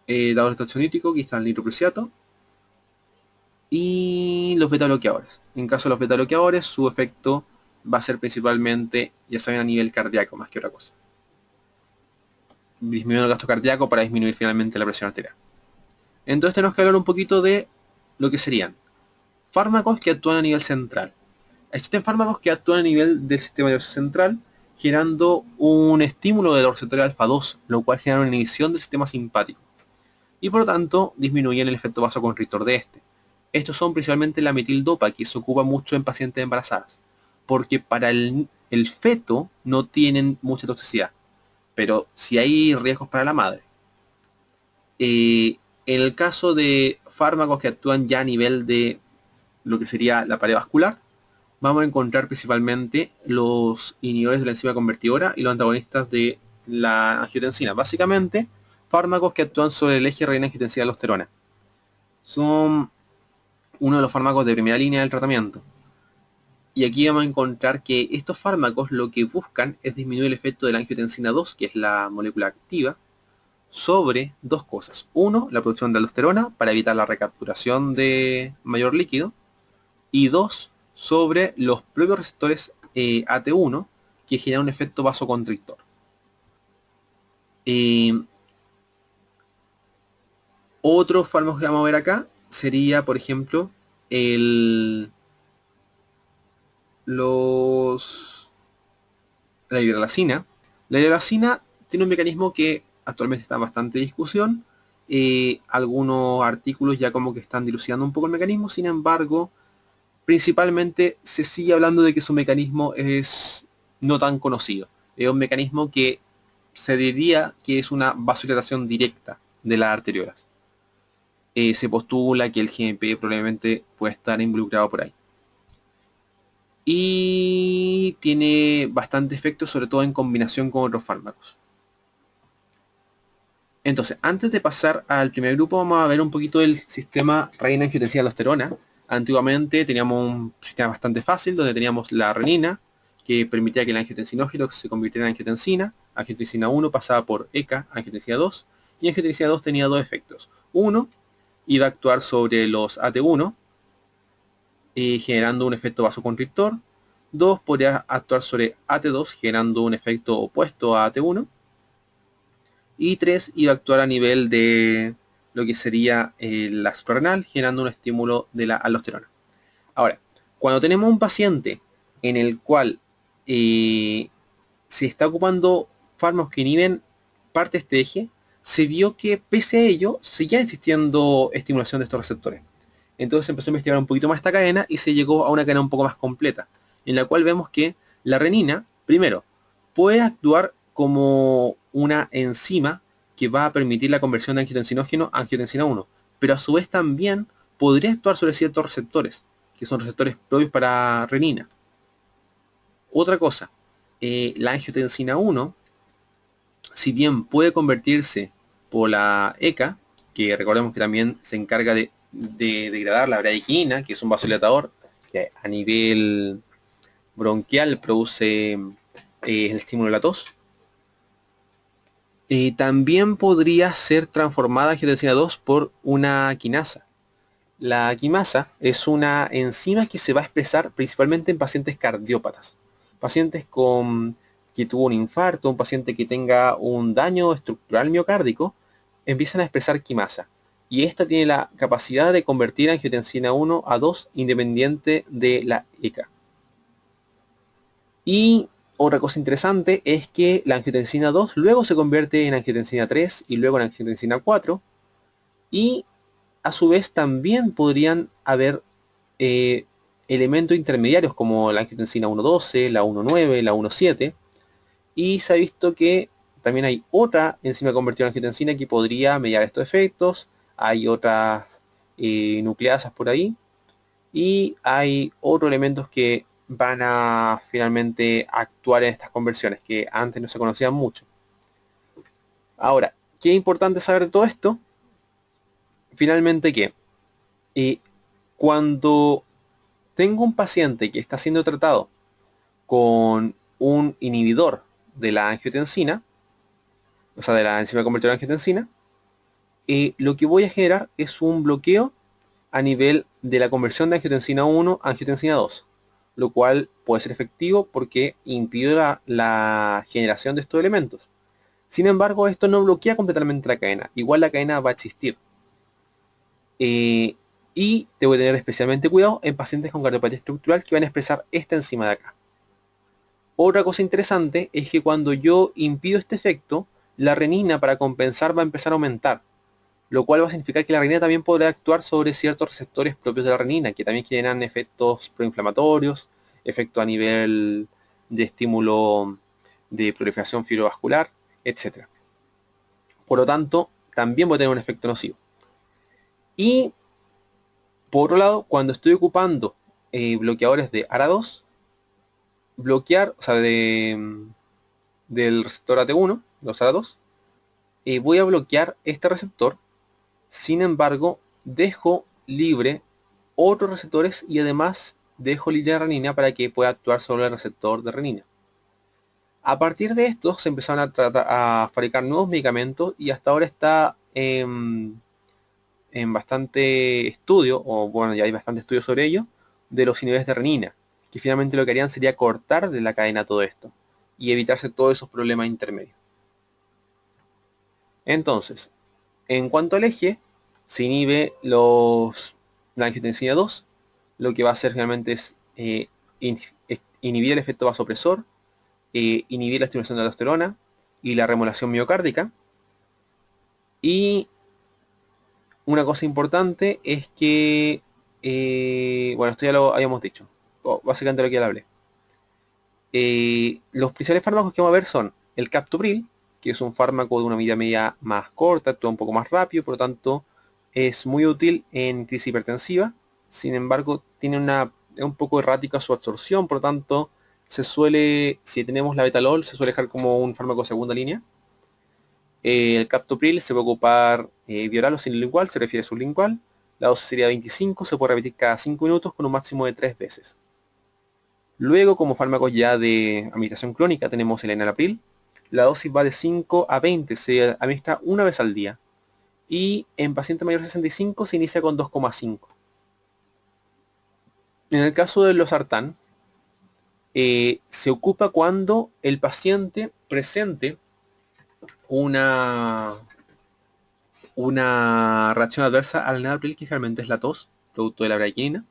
dadores ansiolíticos, que están el nitroprusiato, y los beta bloqueadores. En caso de los beta bloqueadores, su efecto va a ser principalmente, ya saben, a nivel cardíaco más que otra cosa. Disminuyendo el gasto cardíaco para disminuir finalmente la presión arterial. Entonces tenemos que hablar un poquito de lo que serían fármacos que actúan a nivel central. Existen fármacos que actúan a nivel del sistema nervioso central, generando un estímulo del receptor alfa 2, lo cual genera una inhibición del sistema simpático. Y por lo tanto, disminuyen el efecto vasoconstrictor de este. Estos son principalmente la metildopa, que se ocupa mucho en pacientes embarazadas, porque para el feto no tienen mucha toxicidad, pero sí hay riesgos para la madre. En el caso de fármacos que actúan ya a nivel de lo que sería la pared vascular, vamos a encontrar principalmente los inhibidores de la enzima convertidora y los antagonistas de la angiotensina. Básicamente, fármacos que actúan sobre el eje renina-angiotensina-aldosterona. Son uno de los fármacos de primera línea del tratamiento. Y aquí vamos a encontrar que estos fármacos lo que buscan es disminuir el efecto de la angiotensina 2, que es la molécula activa, sobre dos cosas. Uno, la producción de aldosterona para evitar la recapturación de mayor líquido. Y dos, sobre los propios receptores AT1 que generan un efecto vasoconstrictor. Otro fármaco que vamos a ver acá sería, por ejemplo, la hidralazina. La hidralazina tiene un mecanismo que actualmente está en bastante discusión. Algunos artículos ya como que están dilucidando un poco el mecanismo, sin embargo, principalmente se sigue hablando de que su mecanismo es no tan conocido. Es un mecanismo que se diría que es una vasodilatación directa de las arteriolas. Se postula que el GNP probablemente puede estar involucrado por ahí. Y tiene bastante efecto, sobre todo en combinación con otros fármacos. Entonces, antes de pasar al primer grupo, vamos a ver un poquito el sistema renina-angiotensina-aldosterona. Antiguamente teníamos un sistema bastante fácil, donde teníamos la renina, que permitía que el angiotensinógeno se convirtiera en angiotensina. Angiotensina 1 pasaba por ECA, angiotensina 2, y angiotensina 2 tenía dos efectos. Uno, iba a actuar sobre los AT1, generando un efecto vasoconstrictor. 2 podría actuar sobre AT2, generando un efecto opuesto a AT1. Y 3 iba a actuar a nivel de lo que sería la suprarrenal, generando un estímulo de la aldosterona. Ahora, cuando tenemos un paciente en el cual se está ocupando fármacos que inhiben parte de este eje, se vio que pese a ello seguía existiendo estimulación de estos receptores. Entonces se empezó a investigar un poquito más esta cadena y se llegó a una cadena un poco más completa, en la cual vemos que la renina, primero, puede actuar como una enzima que va a permitir la conversión de angiotensinógeno a angiotensina 1, pero a su vez también podría actuar sobre ciertos receptores, que son receptores propios para renina. Otra cosa, la angiotensina 1, si bien puede convertirse por la ECA, que recordemos que también se encarga de degradar la bradykinin, que es un vasodilatador que a nivel bronquial produce el estímulo de la tos, también podría ser transformada angiotensina 2 por una quinasa. La quimasa es una enzima que se va a expresar principalmente en pacientes cardiópatas. Pacientes que tuvo un infarto, un paciente que tenga un daño estructural miocárdico, empiezan a expresar quimasa. Y esta tiene la capacidad de convertir angiotensina 1 a 2 independiente de la ECA. Y otra cosa interesante es que la angiotensina 2 luego se convierte en angiotensina 3 y luego en angiotensina 4. Y a su vez también podrían haber elementos intermediarios como la angiotensina 1.12, la 1.9, la 1.7. Y se ha visto que también hay otra enzima convertida en angiotensina que podría mediar estos efectos. Hay otras nucleasas por ahí. Y hay otros elementos que van a finalmente actuar en estas conversiones que antes no se conocían mucho. Ahora, ¿qué es importante saber de todo esto? Finalmente que cuando tengo un paciente que está siendo tratado con un inhibidor de la angiotensina, o sea, de la enzima convertidora de angiotensina, lo que voy a generar es un bloqueo a nivel de la conversión de angiotensina 1 a angiotensina 2, lo cual puede ser efectivo porque impide la generación de estos elementos. Sin embargo, esto no bloquea completamente la cadena, igual la cadena va a existir. Y debo tener especialmente cuidado en pacientes con cardiopatía estructural que van a expresar esta enzima de acá. Otra cosa interesante es que cuando yo impido este efecto, la renina para compensar va a empezar a aumentar, lo cual va a significar que la renina también podrá actuar sobre ciertos receptores propios de la renina, que también generan efectos proinflamatorios, efecto a nivel de estímulo de proliferación fibrovascular, etc. Por lo tanto, también va a tener un efecto nocivo. Y por otro lado, cuando estoy ocupando bloqueadores de ARA2, bloquear, o sea, del receptor AT1, los ARA2, voy a bloquear este receptor. Sin embargo, dejo libre otros receptores y además dejo libre la renina para que pueda actuar sobre el receptor de renina. A partir de esto se empezaron a fabricar nuevos medicamentos y hasta ahora está en bastante estudio, o bueno, ya hay bastante estudio sobre ello, de los inhibidores de renina, que finalmente lo que harían sería cortar de la cadena todo esto y evitarse todos esos problemas intermedios. Entonces, en cuanto al eje, se inhibe la angiotensina 2, lo que va a hacer realmente es inhibir el efecto vasopresor, inhibir la estimulación de la aldosterona y la remodelación miocárdica. Y una cosa importante es que, bueno, esto ya lo habíamos dicho, básicamente lo que ya hablé. Los principales fármacos que vamos a ver son el captopril, que es un fármaco de una medida media más corta, actúa un poco más rápido, por lo tanto es muy útil en crisis hipertensiva. Sin embargo, es un poco errática su absorción, por lo tanto se suele, si tenemos la betalol, se suele dejar como un fármaco de segunda línea. El captopril se puede ocupar bioral o sublingual, se refiere a sublingual. La dosis sería 25, se puede repetir cada 5 minutos con un máximo de 3 veces. Luego, como fármacos ya de administración crónica, tenemos el enalapril. La dosis va de 5 a 20, se administra una vez al día. y en paciente mayor de 65 se inicia con 2,5. En el caso del losartán, se ocupa cuando el paciente presente una, una reacción adversa al Nedapril, que generalmente es la tos, producto de la bradykinin,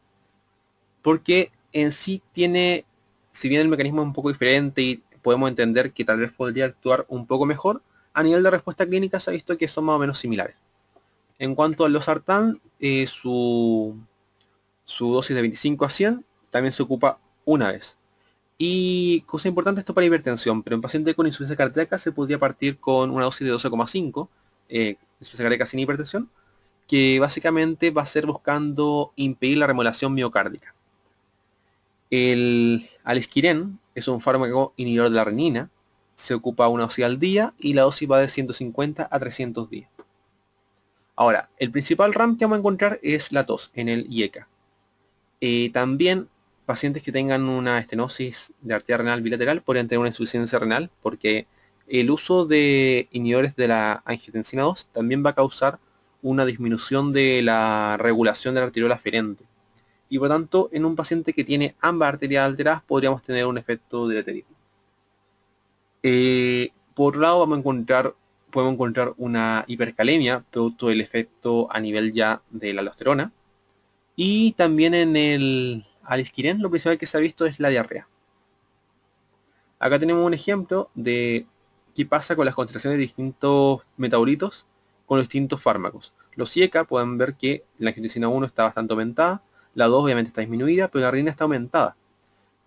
porque en sí tiene, si bien el mecanismo es un poco diferente y podemos entender que tal vez podría actuar un poco mejor, a nivel de respuesta clínica se ha visto que son más o menos similares. En cuanto al losartán, su dosis de 25 a 100 también se ocupa una vez. Y cosa importante, esto para hipertensión, pero en paciente con insuficiencia cardíaca se podría partir con una dosis de 12,5, insuficiencia cardíaca sin hipertensión, que básicamente va a ser buscando impedir la remodelación miocárdica. El alisquirén es un fármaco inhibidor de la renina, se ocupa una dosis al día y la dosis va de 150 a 300 días. Ahora, el principal RAM que vamos a encontrar es la tos en el IECA. También pacientes que tengan una estenosis de arteria renal bilateral podrían tener una insuficiencia renal, porque el uso de inhibidores de la angiotensina 2 también va a causar una disminución de la regulación de la arteriola aferente. Y por tanto, en un paciente que tiene ambas arterias alteradas, podríamos tener un efecto deleterio. Por otro lado, podemos encontrar una hipercalemia, producto del efecto a nivel ya de la aldosterona. Y también en el alisquirén lo principal que se ha visto es la diarrea. Acá tenemos un ejemplo de qué pasa con las concentraciones de distintos metabolitos con los distintos fármacos. Los IECA pueden ver que la angiotensina 1 está bastante aumentada, la 2 obviamente está disminuida, pero la renina está aumentada.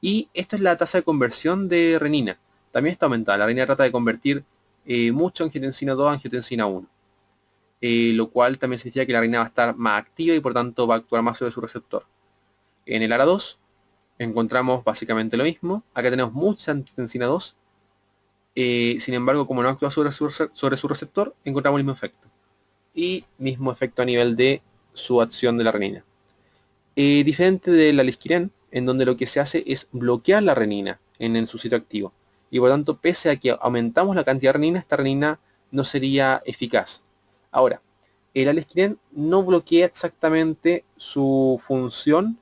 Y esta es la tasa de conversión de renina. También está aumentada. La renina trata de convertir mucho angiotensina 2 a angiotensina 1. Lo cual también significa que la renina va a estar más activa y por tanto va a actuar más sobre su receptor. En el ARA2 encontramos básicamente lo mismo. Acá tenemos mucha angiotensina 2. Sin embargo, como no actúa sobre su receptor, encontramos el mismo efecto. Y mismo efecto a nivel de su acción de la renina. Diferente del alisquirén, en donde lo que se hace es bloquear la renina en su sitio activo. Y por lo tanto, pese a que aumentamos la cantidad de renina, esta renina no sería eficaz. Ahora, el alisquirén no bloquea exactamente su función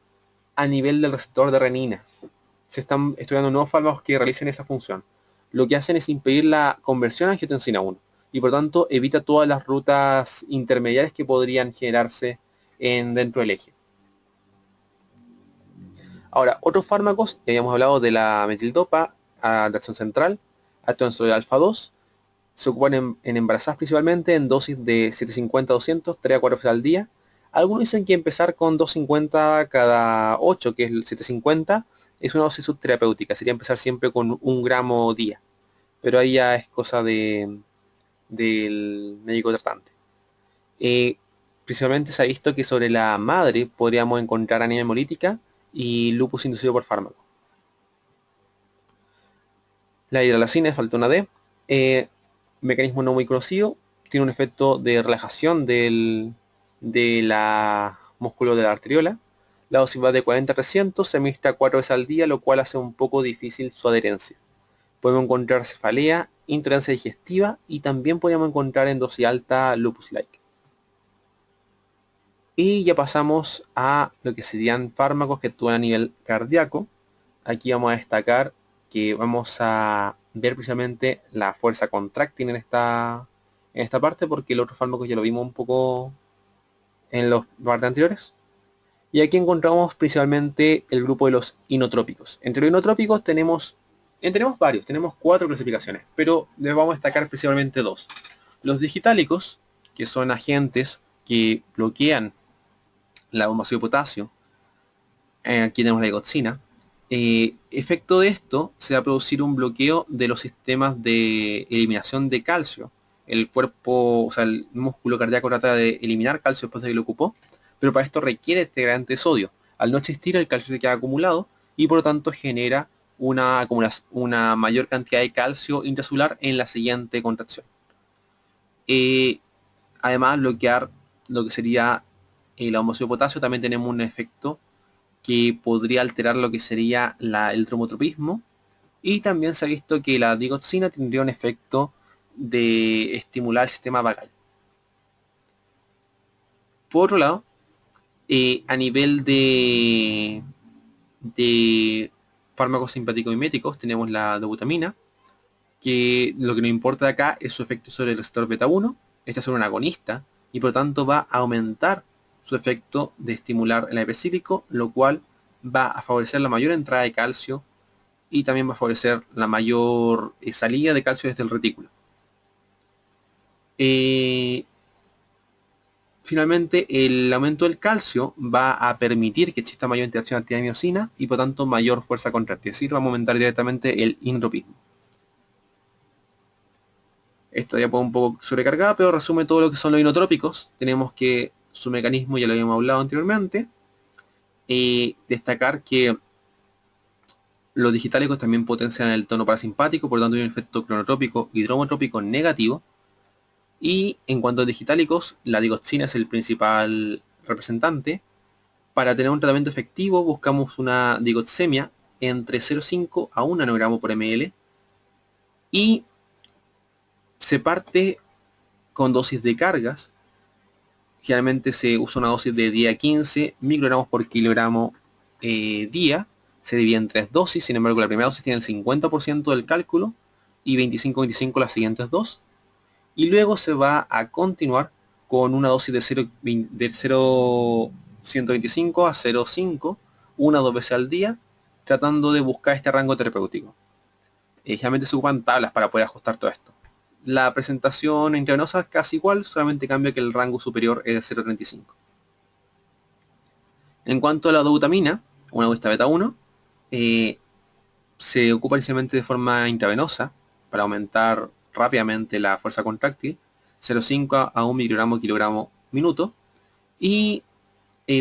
a nivel del receptor de renina. Se están estudiando nuevos fármacos que realicen esa función. Lo que hacen es impedir la conversión a angiotensina 1 y por tanto evita todas las rutas intermediarias que podrían generarse dentro del eje. Ahora, otros fármacos, ya habíamos hablado de la metildopa, de acción central, actúan sobre alfa 2, se ocupan en embarazadas principalmente en dosis de 750-200, 3 a 4 veces al día. Algunos dicen que empezar con 250 cada 8, que es el 750, es una dosis subterapéutica, sería empezar siempre con 1 gramo día. Pero ahí ya es cosa del médico tratante. Principalmente se ha visto que sobre la madre podríamos encontrar anemia hemolítica y lupus inducido por fármaco. La hidralacina, falta una D, mecanismo no muy conocido, tiene un efecto de relajación de la músculo de la arteriola. La dosis va de 40 a 300, se administra 4 veces al día, lo cual hace un poco difícil su adherencia. Podemos encontrar cefalea, intolerancia digestiva y también podemos encontrar en dosis alta lupus-like. Y ya pasamos a lo que serían fármacos que actúan a nivel cardíaco. Aquí vamos a destacar que vamos a ver precisamente la fuerza contráctil en esta parte, porque el otro fármaco ya lo vimos un poco en los partes anteriores. Y aquí encontramos principalmente el grupo de los inotrópicos. Entre los inotrópicos tenemos varios, tenemos 4 clasificaciones, pero les vamos a destacar principalmente 2. Los digitálicos, que son agentes que bloquean la bomba de potasio. Aquí tenemos la digoxina. Efecto de esto se va a producir un bloqueo de los sistemas de eliminación de calcio. El cuerpo, o sea, el músculo cardíaco trata de eliminar calcio después de que lo ocupó, pero para esto requiere este gradiente de sodio. Al no existir, el calcio se queda acumulado y por lo tanto genera una mayor cantidad de calcio intracelular en la siguiente contracción. Además, bloquear lo que sería la homocidio de potasio, también tenemos un efecto que podría alterar lo que sería el tromotropismo, y también se ha visto que la digoxina tendría un efecto de estimular el sistema vagal. Por otro lado, a nivel de fármacos simpático-miméticos tenemos la dobutamina, que lo que nos importa de acá es su efecto sobre el receptor beta 1. Este es un agonista y por lo tanto va a aumentar su efecto de estimular el AIP cíclico, lo cual va a favorecer la mayor entrada de calcio y también va a favorecer la mayor salida de calcio desde el retículo. Finalmente, el aumento del calcio va a permitir que exista mayor interacción actina-miosina y por tanto mayor fuerza contráctil, es decir, va a aumentar directamente el intropismo. Esto ya puede un poco sobrecargada, pero resume todo lo que son los inotrópicos. Tenemos que su mecanismo ya lo habíamos hablado anteriormente. Destacar que los digitálicos también potencian el tono parasimpático, por lo tanto hay un efecto cronotrópico y dromotrópico negativo. Y en cuanto a digitálicos, la digoxina es el principal representante. Para tener un tratamiento efectivo buscamos una digoxemia entre 0,5 a 1 nanogramo por ml y se parte con dosis de cargas. Generalmente se usa una dosis de 10 a 15 microgramos por kilogramo día. Se divide en 3 dosis, sin embargo la primera dosis tiene el 50% del cálculo y 25-25 las siguientes dos. Y luego se va a continuar con una dosis de 0,125 a 0,5, una o dos veces al día, tratando de buscar este rango terapéutico. Generalmente se ocupan tablas para poder ajustar todo esto. La presentación intravenosa es casi igual, solamente cambia que el rango superior es de 0,35. En cuanto a la dobutamina, una agonista beta 1, se ocupa inicialmente de forma intravenosa para aumentar rápidamente la fuerza contráctil, 0,5 a 1 microgramo kilogramo minuto, y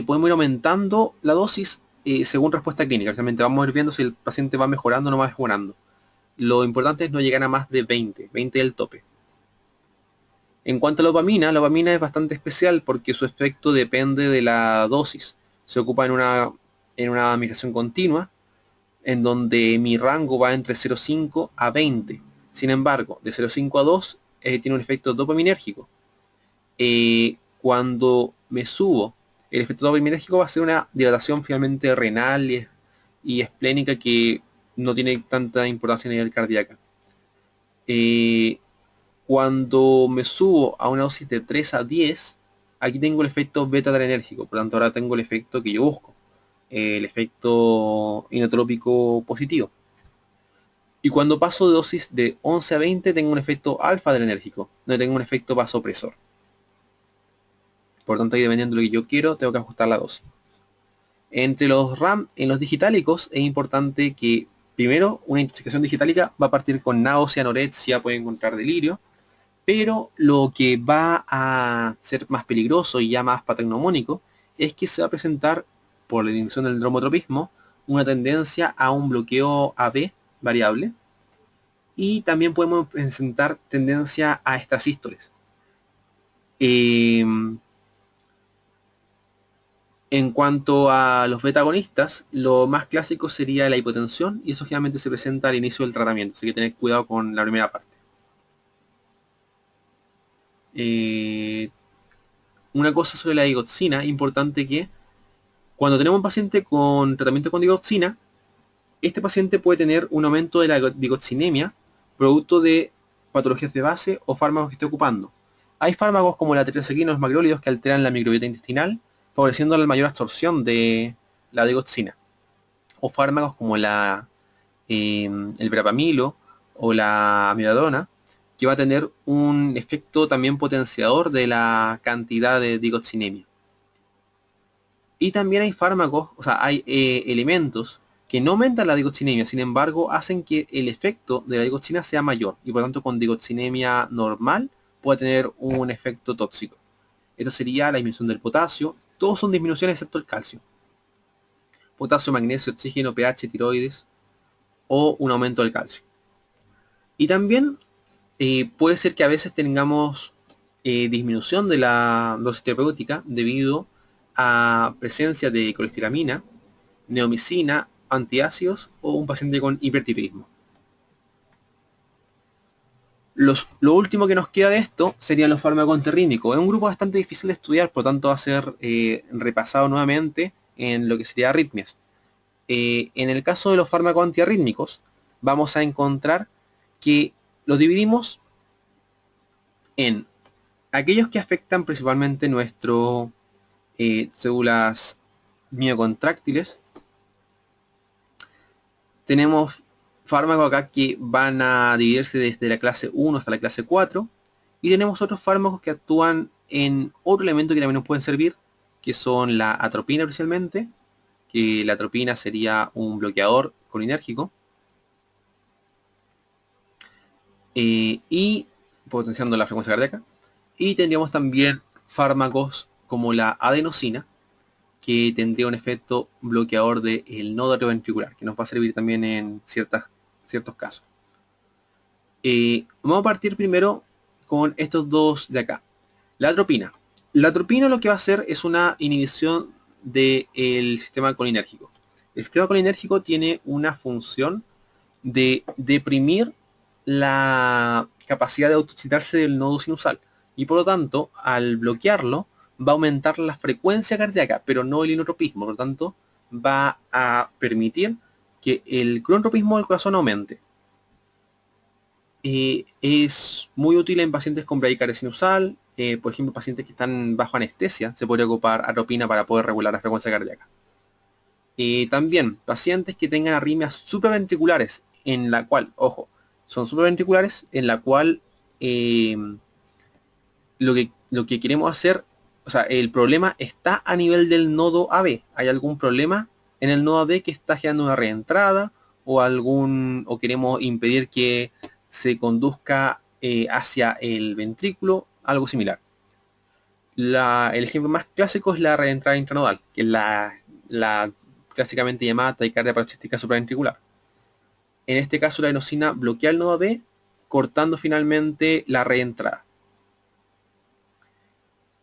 podemos ir aumentando la dosis según respuesta clínica. Realmente vamos a ir viendo si el paciente va mejorando o no va mejorando. Lo importante es no llegar a más de 20 es el tope. En cuanto a la dopamina es bastante especial porque su efecto depende de la dosis. Se ocupa en una administración continua, en donde mi rango va entre 0,5 a 20. Sin embargo, de 0,5 a 2 tiene un efecto dopaminérgico. Cuando me subo, el efecto dopaminérgico va a ser una dilatación finalmente renal y esplénica que no tiene tanta importancia a nivel cardíaco. Cuando me subo a una dosis de 3 a 10, aquí tengo el efecto beta-adrenérgico, por lo tanto ahora tengo el efecto que yo busco, el efecto inotrópico positivo. Y cuando paso de dosis de 11 a 20 tengo un efecto alfa-adrenérgico, donde tengo un efecto vasopresor. Por lo tanto, ahí dependiendo de lo que yo quiero, tengo que ajustar la dosis. Entre los RAM, en los digitálicos, es importante que, primero, una intoxicación digitálica va a partir con náusea, anorexia, puede encontrar delirio, pero lo que va a ser más peligroso y ya más patognomónico es que se va a presentar, por la inhibición del dromotropismo, una tendencia a un bloqueo AB variable, y también podemos presentar tendencia a estas sístoles. En cuanto a los beta-agonistas, lo más clásico sería la hipotensión, y eso generalmente se presenta al inicio del tratamiento, así que tener cuidado con la primera parte. Una cosa sobre la digoxina, importante que cuando tenemos un paciente con tratamiento con digoxina, este paciente puede tener un aumento de la digoxinemia producto de patologías de base o fármacos que esté ocupando. Hay fármacos como la tetracyclina o los macrólidos que alteran la microbiota intestinal, favoreciendo la mayor absorción de la digoxina. O fármacos como el verapamilo o la amiodarona, que va a tener un efecto también potenciador de la cantidad de digoxinemia. Y también hay fármacos, o sea, hay elementos que no aumentan la digoxinemia, sin embargo, hacen que el efecto de la digoxina sea mayor, y por lo tanto con digoxinemia normal puede tener un efecto tóxico. Esto sería la disminución del potasio. Todos son disminuciones excepto el calcio. Potasio, magnesio, oxígeno, pH, tiroides, o un aumento del calcio. Y también puede ser que a veces tengamos disminución de la dosis terapéutica debido a presencia de colestiramina, neomicina, antiácidos o un paciente con hipertiroidismo. Lo último que nos queda de esto serían los fármacos antirrítmicos. Es un grupo bastante difícil de estudiar, por lo tanto va a ser repasado nuevamente en lo que sería arritmias. En el caso de los fármacos antiarrítmicos, vamos a encontrar que los dividimos en aquellos que afectan principalmente nuestras células miocontráctiles. Tenemos fármacos acá que van a dividirse desde la clase 1 hasta la clase 4. Y tenemos otros fármacos que actúan en otro elemento que también nos pueden servir, que son la atropina principalmente, que la atropina sería un bloqueador colinérgico. Y potenciando la frecuencia cardíaca. Y tendríamos también fármacos como la adenosina, que tendría un efecto bloqueador del nodo atrioventricular, que nos va a servir también en ciertos casos. Vamos a partir primero con estos dos de acá. La atropina. La atropina lo que va a hacer es una inhibición del sistema colinérgico. El sistema colinérgico tiene una función de deprimir la capacidad de autoexcitarse del nodo sinusal. Y por lo tanto, al bloquearlo, va a aumentar la frecuencia cardíaca, pero no el inotropismo. Por lo tanto, va a permitir que el cronotropismo del corazón aumente. Es muy útil en pacientes con bradicardia sinusal, por ejemplo, pacientes que están bajo anestesia, se podría ocupar atropina para poder regular la frecuencia cardíaca. También, pacientes que tengan arritmias supraventriculares, en la cual, ojo, son supraventriculares, en la cual lo que queremos hacer, o sea, el problema está a nivel del nodo AB. Hay algún problema en el nodo AB que está generando una reentrada o queremos impedir que se conduzca hacia el ventrículo, algo similar. El ejemplo más clásico es la reentrada intranodal, que es la clásicamente llamada taquicardia paroxística supraventricular. En este caso la adenosina bloquea el nodo B, cortando finalmente la reentrada.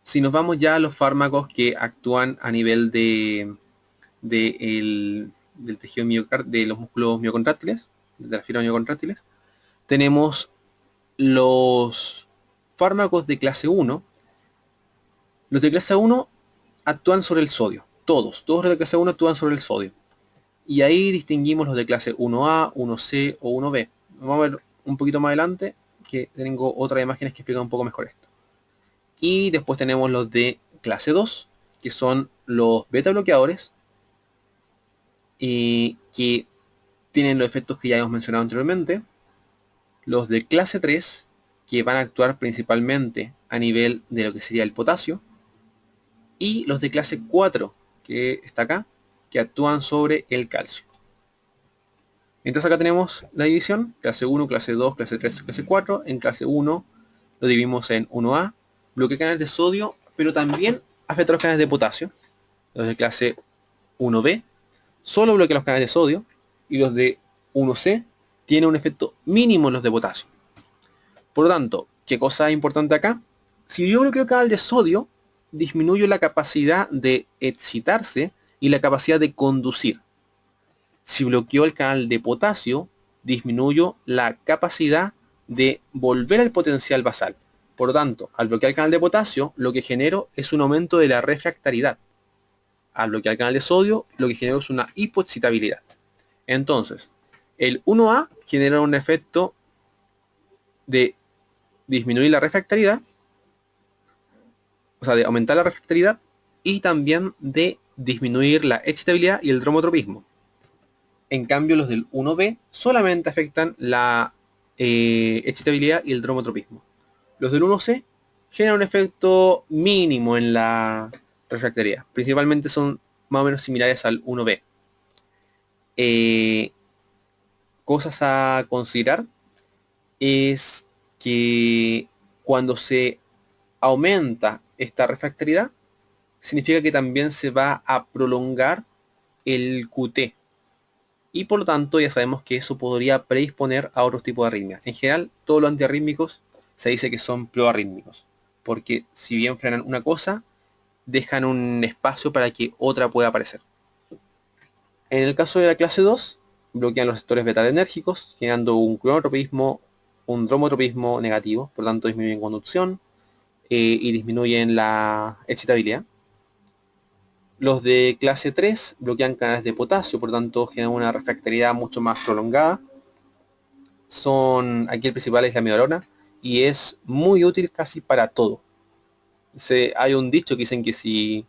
Si nos vamos ya a los fármacos que actúan a nivel del tejido de los músculos miocontráctiles, de las fibras miocontráctiles, tenemos los fármacos de clase 1. Los de clase 1 actúan sobre el sodio. Todos los de clase 1 actúan sobre el sodio. Y ahí distinguimos los de clase 1A, 1C o 1B. Vamos a ver un poquito más adelante, que tengo otras imágenes que explican un poco mejor esto. Y después tenemos los de clase 2, que son los beta bloqueadores, que tienen los efectos que ya hemos mencionado anteriormente. Los de clase 3, que van a actuar principalmente a nivel de lo que sería el potasio. Y los de clase 4, que está acá, que actúan sobre el calcio. Entonces acá tenemos la división, clase 1, clase 2, clase 3, clase 4. En clase 1 lo dividimos en 1A, bloquea canales de sodio, pero también afecta a los canales de potasio. Los de clase 1B solo bloquea los canales de sodio, y los de 1C tienen un efecto mínimo en los de potasio. Por lo tanto, ¿qué cosa es importante acá? Si yo bloqueo el canal de sodio, disminuyo la capacidad de excitarse y la capacidad de conducir. Si bloqueo el canal de potasio, disminuyo la capacidad de volver al potencial basal. Por lo tanto, al bloquear el canal de potasio, lo que genero es un aumento de la refractariedad. Al bloquear el canal de sodio, lo que genero es una hipoexcitabilidad. Entonces, el 1A genera un efecto de disminuir la refractariedad, o sea, de aumentar la refractariedad, y también de disminuir la excitabilidad y el dromotropismo. En cambio, los del 1B solamente afectan la excitabilidad y el dromotropismo. Los del 1C generan un efecto mínimo en la refractariedad. Principalmente son más o menos similares al 1B. Cosas a considerar es que cuando se aumenta esta refractariedad, significa que también se va a prolongar el QT. Y por lo tanto ya sabemos que eso podría predisponer a otros tipos de arritmias. En general, todos los antiarrítmicos se dice que son proarrítmicos, porque si bien frenan una cosa, dejan un espacio para que otra pueda aparecer. En el caso de la clase 2, bloquean los sectores beta-adrenérgicos, generando un cronotropismo un dromotropismo negativo, por lo tanto disminuyen conducción y disminuyen la excitabilidad. Los de clase 3 bloquean canales de potasio, por lo tanto generan una refractariedad mucho más prolongada. Aquí el principal es la amiodarona y es muy útil casi para todo. Hay un dicho que dicen que si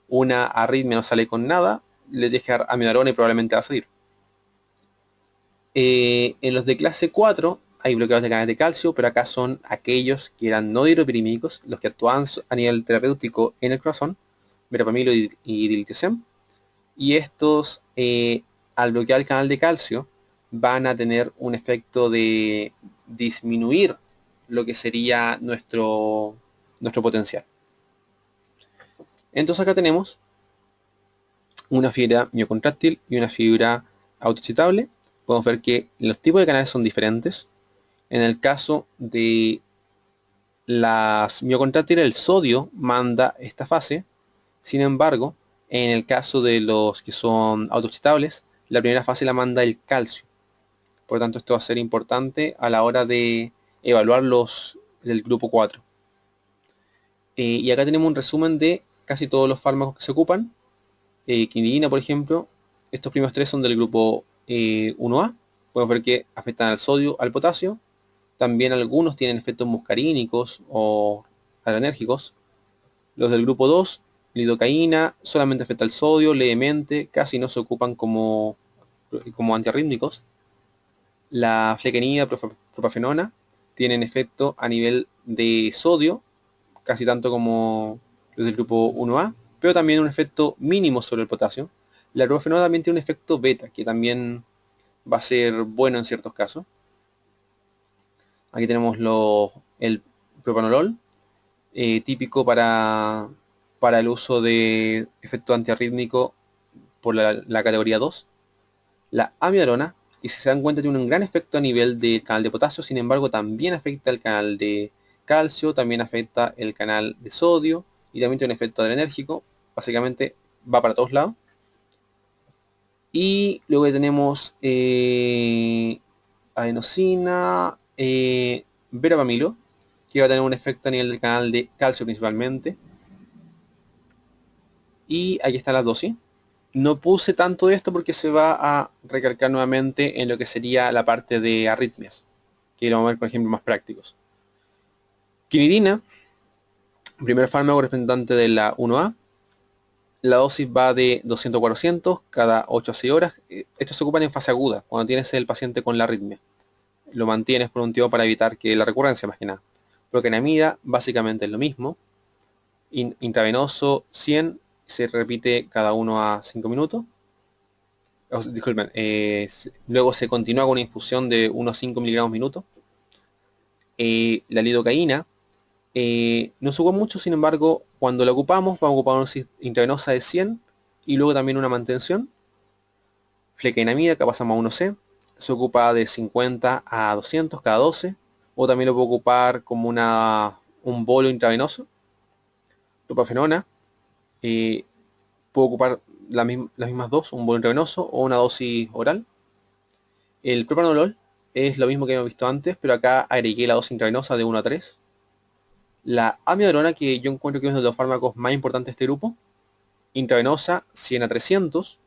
una arritmia no sale con nada, le deja amiodarona y probablemente va a salir. En los de clase 4 hay bloqueadores de canales de calcio, pero acá son aquellos que eran no dihidropirímicos, los que actuaban a nivel terapéutico en el corazón, verapamilo y diltiazem. Y estos, al bloquear el canal de calcio, van a tener un efecto de disminuir lo que sería nuestro potencial. Entonces acá tenemos una fibra miocontráctil y una fibra autoexcitable. Podemos ver que los tipos de canales son diferentes. En el caso de las miocontráctiles, el sodio manda esta fase. Sin embargo, en el caso de los que son autoexcitables, la primera fase la manda el calcio. Por lo tanto, esto va a ser importante a la hora de evaluar los del grupo 4. Y acá tenemos un resumen de casi todos los fármacos que se ocupan. Quinidina, por ejemplo, estos primeros tres son del grupo 1A. Podemos ver que afectan al sodio, al potasio. También algunos tienen efectos muscarínicos o adrenérgicos. Los del grupo 2, lidocaína, solamente afecta al sodio levemente, casi no se ocupan como antiarrítmicos. La flecainida, propafenona, tienen efecto a nivel de sodio, casi tanto como los del grupo 1A, pero también un efecto mínimo sobre el potasio. La propafenona también tiene un efecto beta, que también va a ser bueno en ciertos casos. Aquí tenemos el propanolol, típico para el uso de efecto antiarrítmico por la categoría 2. La amiodarona, que si se dan cuenta tiene un gran efecto a nivel del canal de potasio, sin embargo también afecta el canal de calcio, también afecta el canal de sodio y también tiene un efecto adrenérgico. Básicamente va para todos lados. Y luego tenemos adenosina, verapamilo, que va a tener un efecto a nivel del canal de calcio principalmente. Y aquí están las dosis. No puse tanto de esto porque se va a recalcar nuevamente en lo que sería la parte de arritmias, que lo vamos a ver por ejemplo más prácticos. Quinidina, primer fármaco representante de la 1A. La dosis va de 200 a 400 cada 8 a 6 horas. Estos se ocupan en fase aguda, cuando tienes el paciente con la arritmia. Lo mantienes por un tiempo para evitar que la recurrencia, más que nada. Procainamida, básicamente es lo mismo. Intravenoso 100, se repite cada 1 a 5 minutos. Disculpen, luego se continúa con una infusión de unos 5 miligramos minuto. La lidocaína no se ocupa mucho, sin embargo, cuando la ocupamos, vamos a ocupar una intravenosa de 100 y luego también una mantención. Flecainamida, que pasamos a 1C, se ocupa de 50 a 200 cada 12, o también lo puedo ocupar como un bolo intravenoso. Propafenona, puedo ocupar las mismas dos, un bolo intravenoso o una dosis oral. El propranolol es lo mismo que hemos visto antes, pero acá agregué la dosis intravenosa de 1 a 3. La amiodarona, que yo encuentro que es uno de los fármacos más importantes de este grupo, intravenosa 100 a 300,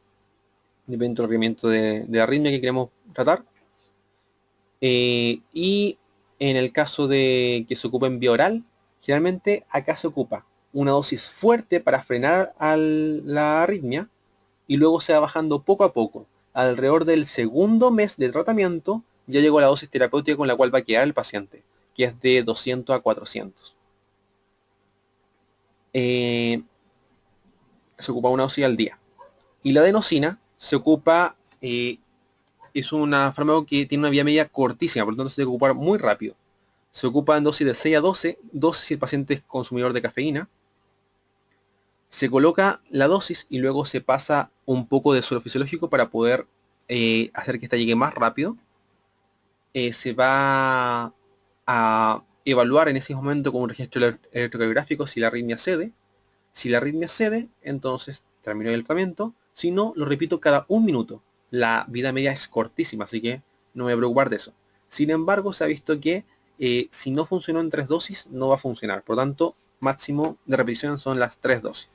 depende del requerimiento de arritmia que queremos tratar. Y en el caso de que se ocupe en vía oral, generalmente acá se ocupa una dosis fuerte para frenar la arritmia y luego se va bajando poco a poco. Alrededor del segundo mes de tratamiento ya llegó la dosis terapéutica con la cual va a quedar el paciente, que es de 200 a 400. Se ocupa una dosis al día. Y la adenosina se ocupa, es un fármaco que tiene una vía media cortísima, por lo tanto se debe ocupar muy rápido. Se ocupa en dosis de 6 a 12 si el paciente es consumidor de cafeína. Se coloca la dosis y luego se pasa un poco de suelo fisiológico para poder hacer que esta llegue más rápido. Se va a evaluar en ese momento con un registro electrocardiográfico si la arritmia cede. Si la arritmia cede, entonces terminó el tratamiento. Si no, lo repito cada un minuto. La vida media es cortísima, así que no me voy a preocupar de eso. Sin embargo, se ha visto que si no funcionó en 3 dosis, no va a funcionar. Por lo tanto, máximo de repetición son las 3 dosis.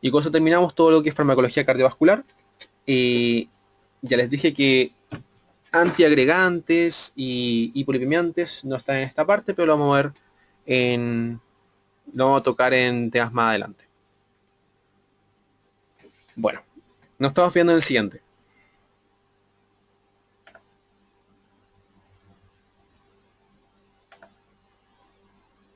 Y con eso terminamos todo lo que es farmacología cardiovascular. Ya les dije que antiagregantes y hipolipemiantes no están en esta parte, pero lo vamos a ver lo vamos a tocar en temas más adelante. Bueno, nos estamos viendo en el siguiente.